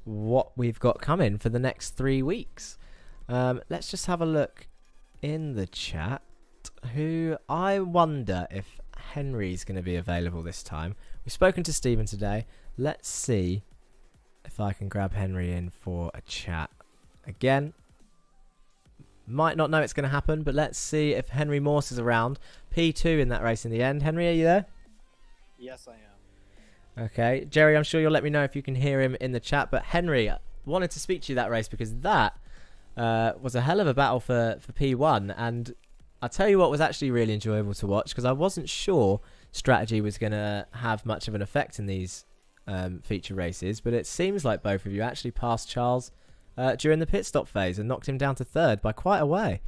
what we've got coming for the next 3 weeks. Let's just have a look in the chat. Who I wonder if Henry's going to be available this time. We've spoken to Stephen today. Let's see if I can grab Henry in for a chat. Again, might not know it's going to happen, but let's see if Henry Morse is around. P2 in that race in the end. Henry, are you there? Yes, I am. Okay. Jerry, I'm sure you'll let me know if you can hear him in the chat. But Henry, wanted to speak to you that race because that was a hell of a battle for P1. And I'll tell you what was actually really enjoyable to watch, because I wasn't sure strategy was going to have much of an effect in these feature races. But it seems like both of you actually passed Charles during the pit stop phase and knocked him down to 3rd by quite a way.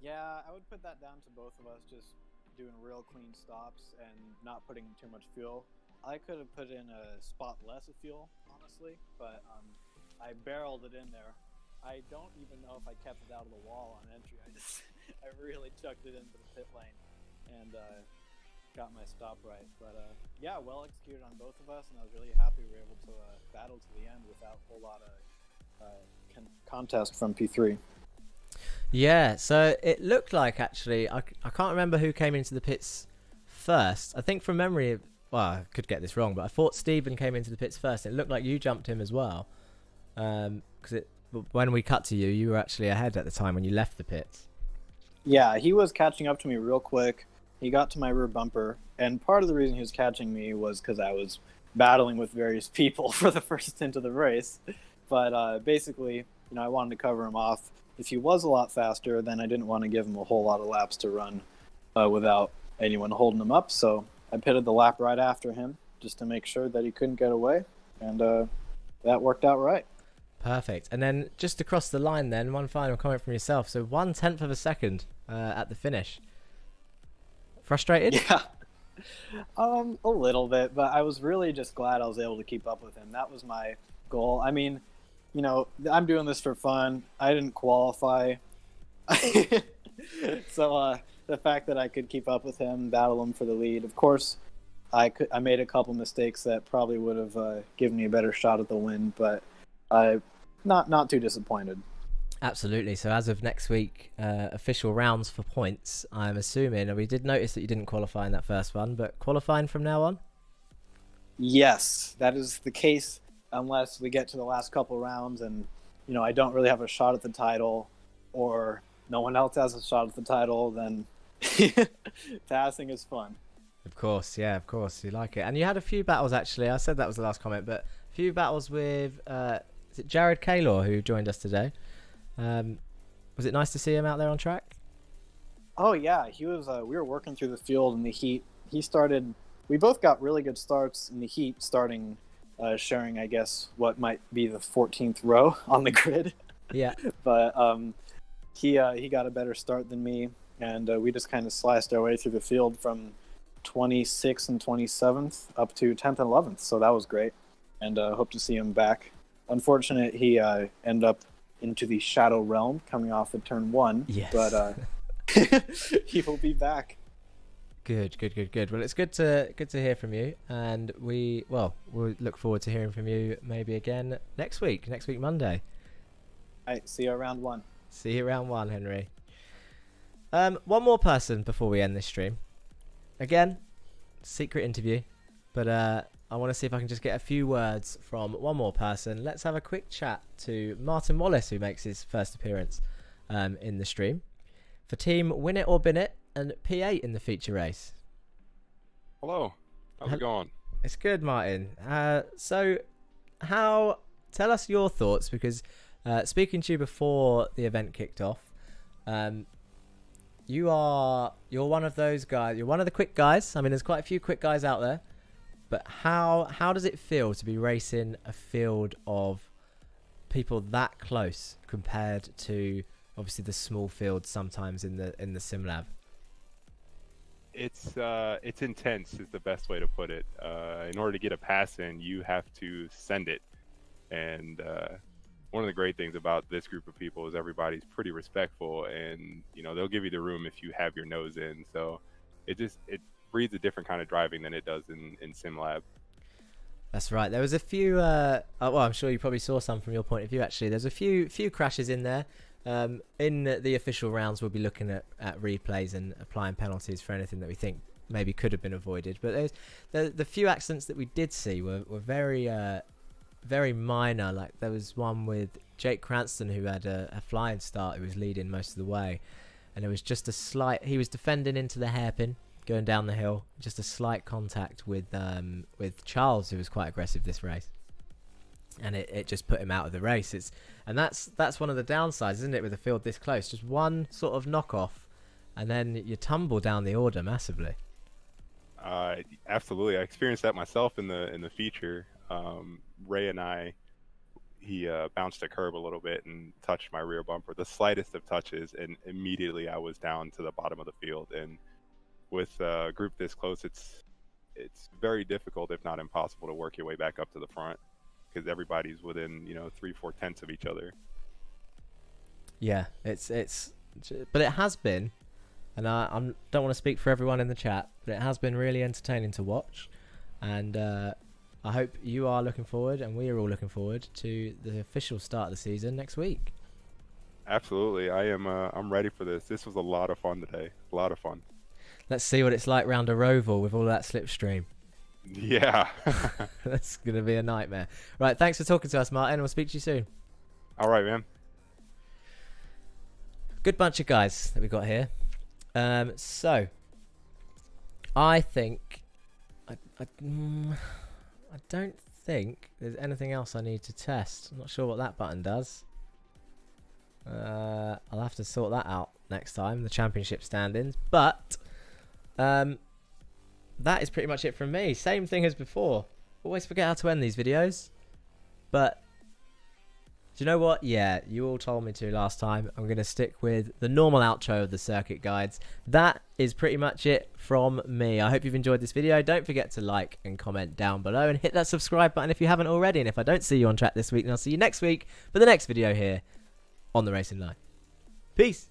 Yeah, I would put that down to both of us just doing real clean stops and not putting too much fuel. I could have put in a spot less of fuel, honestly, but I barreled it in there I don't even know if I kept it out of the wall on entry. I really chucked it into the pit lane and got my stop right. But yeah, well executed on both of us, and I was really happy we were able to battle to the end without a whole lot of contest from P3. Yeah, so it looked like, actually, I can't remember who came into the pits first. I think from memory, well, I could get this wrong, but I thought Stephen came into the pits first. It looked like you jumped him as well. Because when we cut to you, you were actually ahead at the time when you left the pits. Yeah, he was catching up to me real quick. He got to my rear bumper, and part of the reason he was catching me was because I was battling with various people for the first stint of the race. But basically, I wanted to cover him off. If he was a lot faster, then I didn't want to give him a whole lot of laps to run without anyone holding him up. So I pitted the lap right after him just to make sure that he couldn't get away, and that worked out right. Perfect. And then just across the line then, one final comment from yourself. So 1/10 of a second at the finish. Frustrated? Yeah. A little bit, but I was really just glad I was able to keep up with him. That was my goal. I mean, I'm doing this for fun. I didn't qualify. So the fact that I could keep up with him, battle him for the lead. Of course, I made a couple mistakes that probably would have given me a better shot at the win, but not too disappointed. Absolutely. So as of next week, official rounds for points, I'm assuming, and we did notice that you didn't qualify in that first one, but qualifying from now on? Yes, that is the case unless we get to the last couple rounds and, I don't really have a shot at the title, or no one else has a shot at the title, then passing is fun. Of course, yeah, of course. You like it. And you had a few battles, actually. I said that was the last comment, but a few battles with, is it Jared Kaylor who joined us today? Was it nice to see him out there on track? Oh, yeah. He was. We were working through the field in the heat. We both got really good starts in the heat, starting sharing, I guess, what might be the 14th row on the grid. Yeah. But he got a better start than me, and we just kind of sliced our way through the field from 26th and 27th up to 10th and 11th. So that was great, and hope to see him back. Unfortunate, he ended up into the shadow realm coming off of turn 1. Yes. But he will be back. Good. Well, it's good to hear from you, and we'll look forward to hearing from you maybe again next week Monday. All right, see you around 1. See you around 1, Henry. One more person before we end this stream. Again, secret interview, but I want to see if I can just get a few words from one more person. Let's have a quick chat to Martin Wallace, who makes his first appearance in the stream for Team Win It or Bin It and P8 in the feature race. Hello, how's it going? It's good, Martin. So tell us your thoughts, because speaking to you before the event kicked off, you're one of those guys. You're one of the quick guys. I mean, there's quite a few quick guys out there. But how does it feel to be racing a field of people that close compared to obviously the small field sometimes in the Simlab? It's intense is the best way to put it. In order to get a pass in, you have to send it. And one of the great things about this group of people is everybody's pretty respectful, and they'll give you the room if you have your nose in. So it breeds a different kind of driving than it does in Simlab. That's right. There was a few. Well, I'm sure you probably saw some from your point of view. Actually, there's a few crashes in there. In the official rounds, we'll be looking at replays and applying penalties for anything that we think maybe could have been avoided. But the few accidents that we did see were very very minor. Like there was one with Jake Cranston, who had a flying start, who was leading most of the way, and it was just a slight. He was defending into the hairpin, going down the hill, just a slight contact with Charles, who was quite aggressive this race, and it just put him out of the race. That's one of the downsides, isn't it, with a field this close? Just one sort of knockoff, and then you tumble down the order massively. Absolutely, I experienced that myself in the feature. Ray and he bounced a curb a little bit and touched my rear bumper, the slightest of touches, and immediately I was down to the bottom of the field. And with a group this close, it's very difficult, if not impossible, to work your way back up to the front, because everybody's within 3-4 tenths of each other. Yeah, but it has been, and I don't want to speak for everyone in the chat, but it has been really entertaining to watch, and I hope you are looking forward, and we are all looking forward to the official start of the season next week. Absolutely, I am. I'm ready for this. This was a lot of fun today. A lot of fun. Let's see what it's like round a roval with all that slipstream. Yeah. That's going to be a nightmare. Right, thanks for talking to us, Martin. We'll speak to you soon. All right, man. Good bunch of guys that we got here. So, I think... I don't think there's anything else I need to test. I'm not sure what that button does. I'll have to sort that out next time, the championship stand-ins. But... that is pretty much it from me. Same thing as before. Always forget how to end these videos. But, do you know what? Yeah, you all told me to last time. I'm going to stick with the normal outro of the circuit guides. That is pretty much it from me. I hope you've enjoyed this video. Don't forget to like and comment down below. And hit that subscribe button if you haven't already. And if I don't see you on track this week, then I'll see you next week for the next video here on The Racing Line. Peace.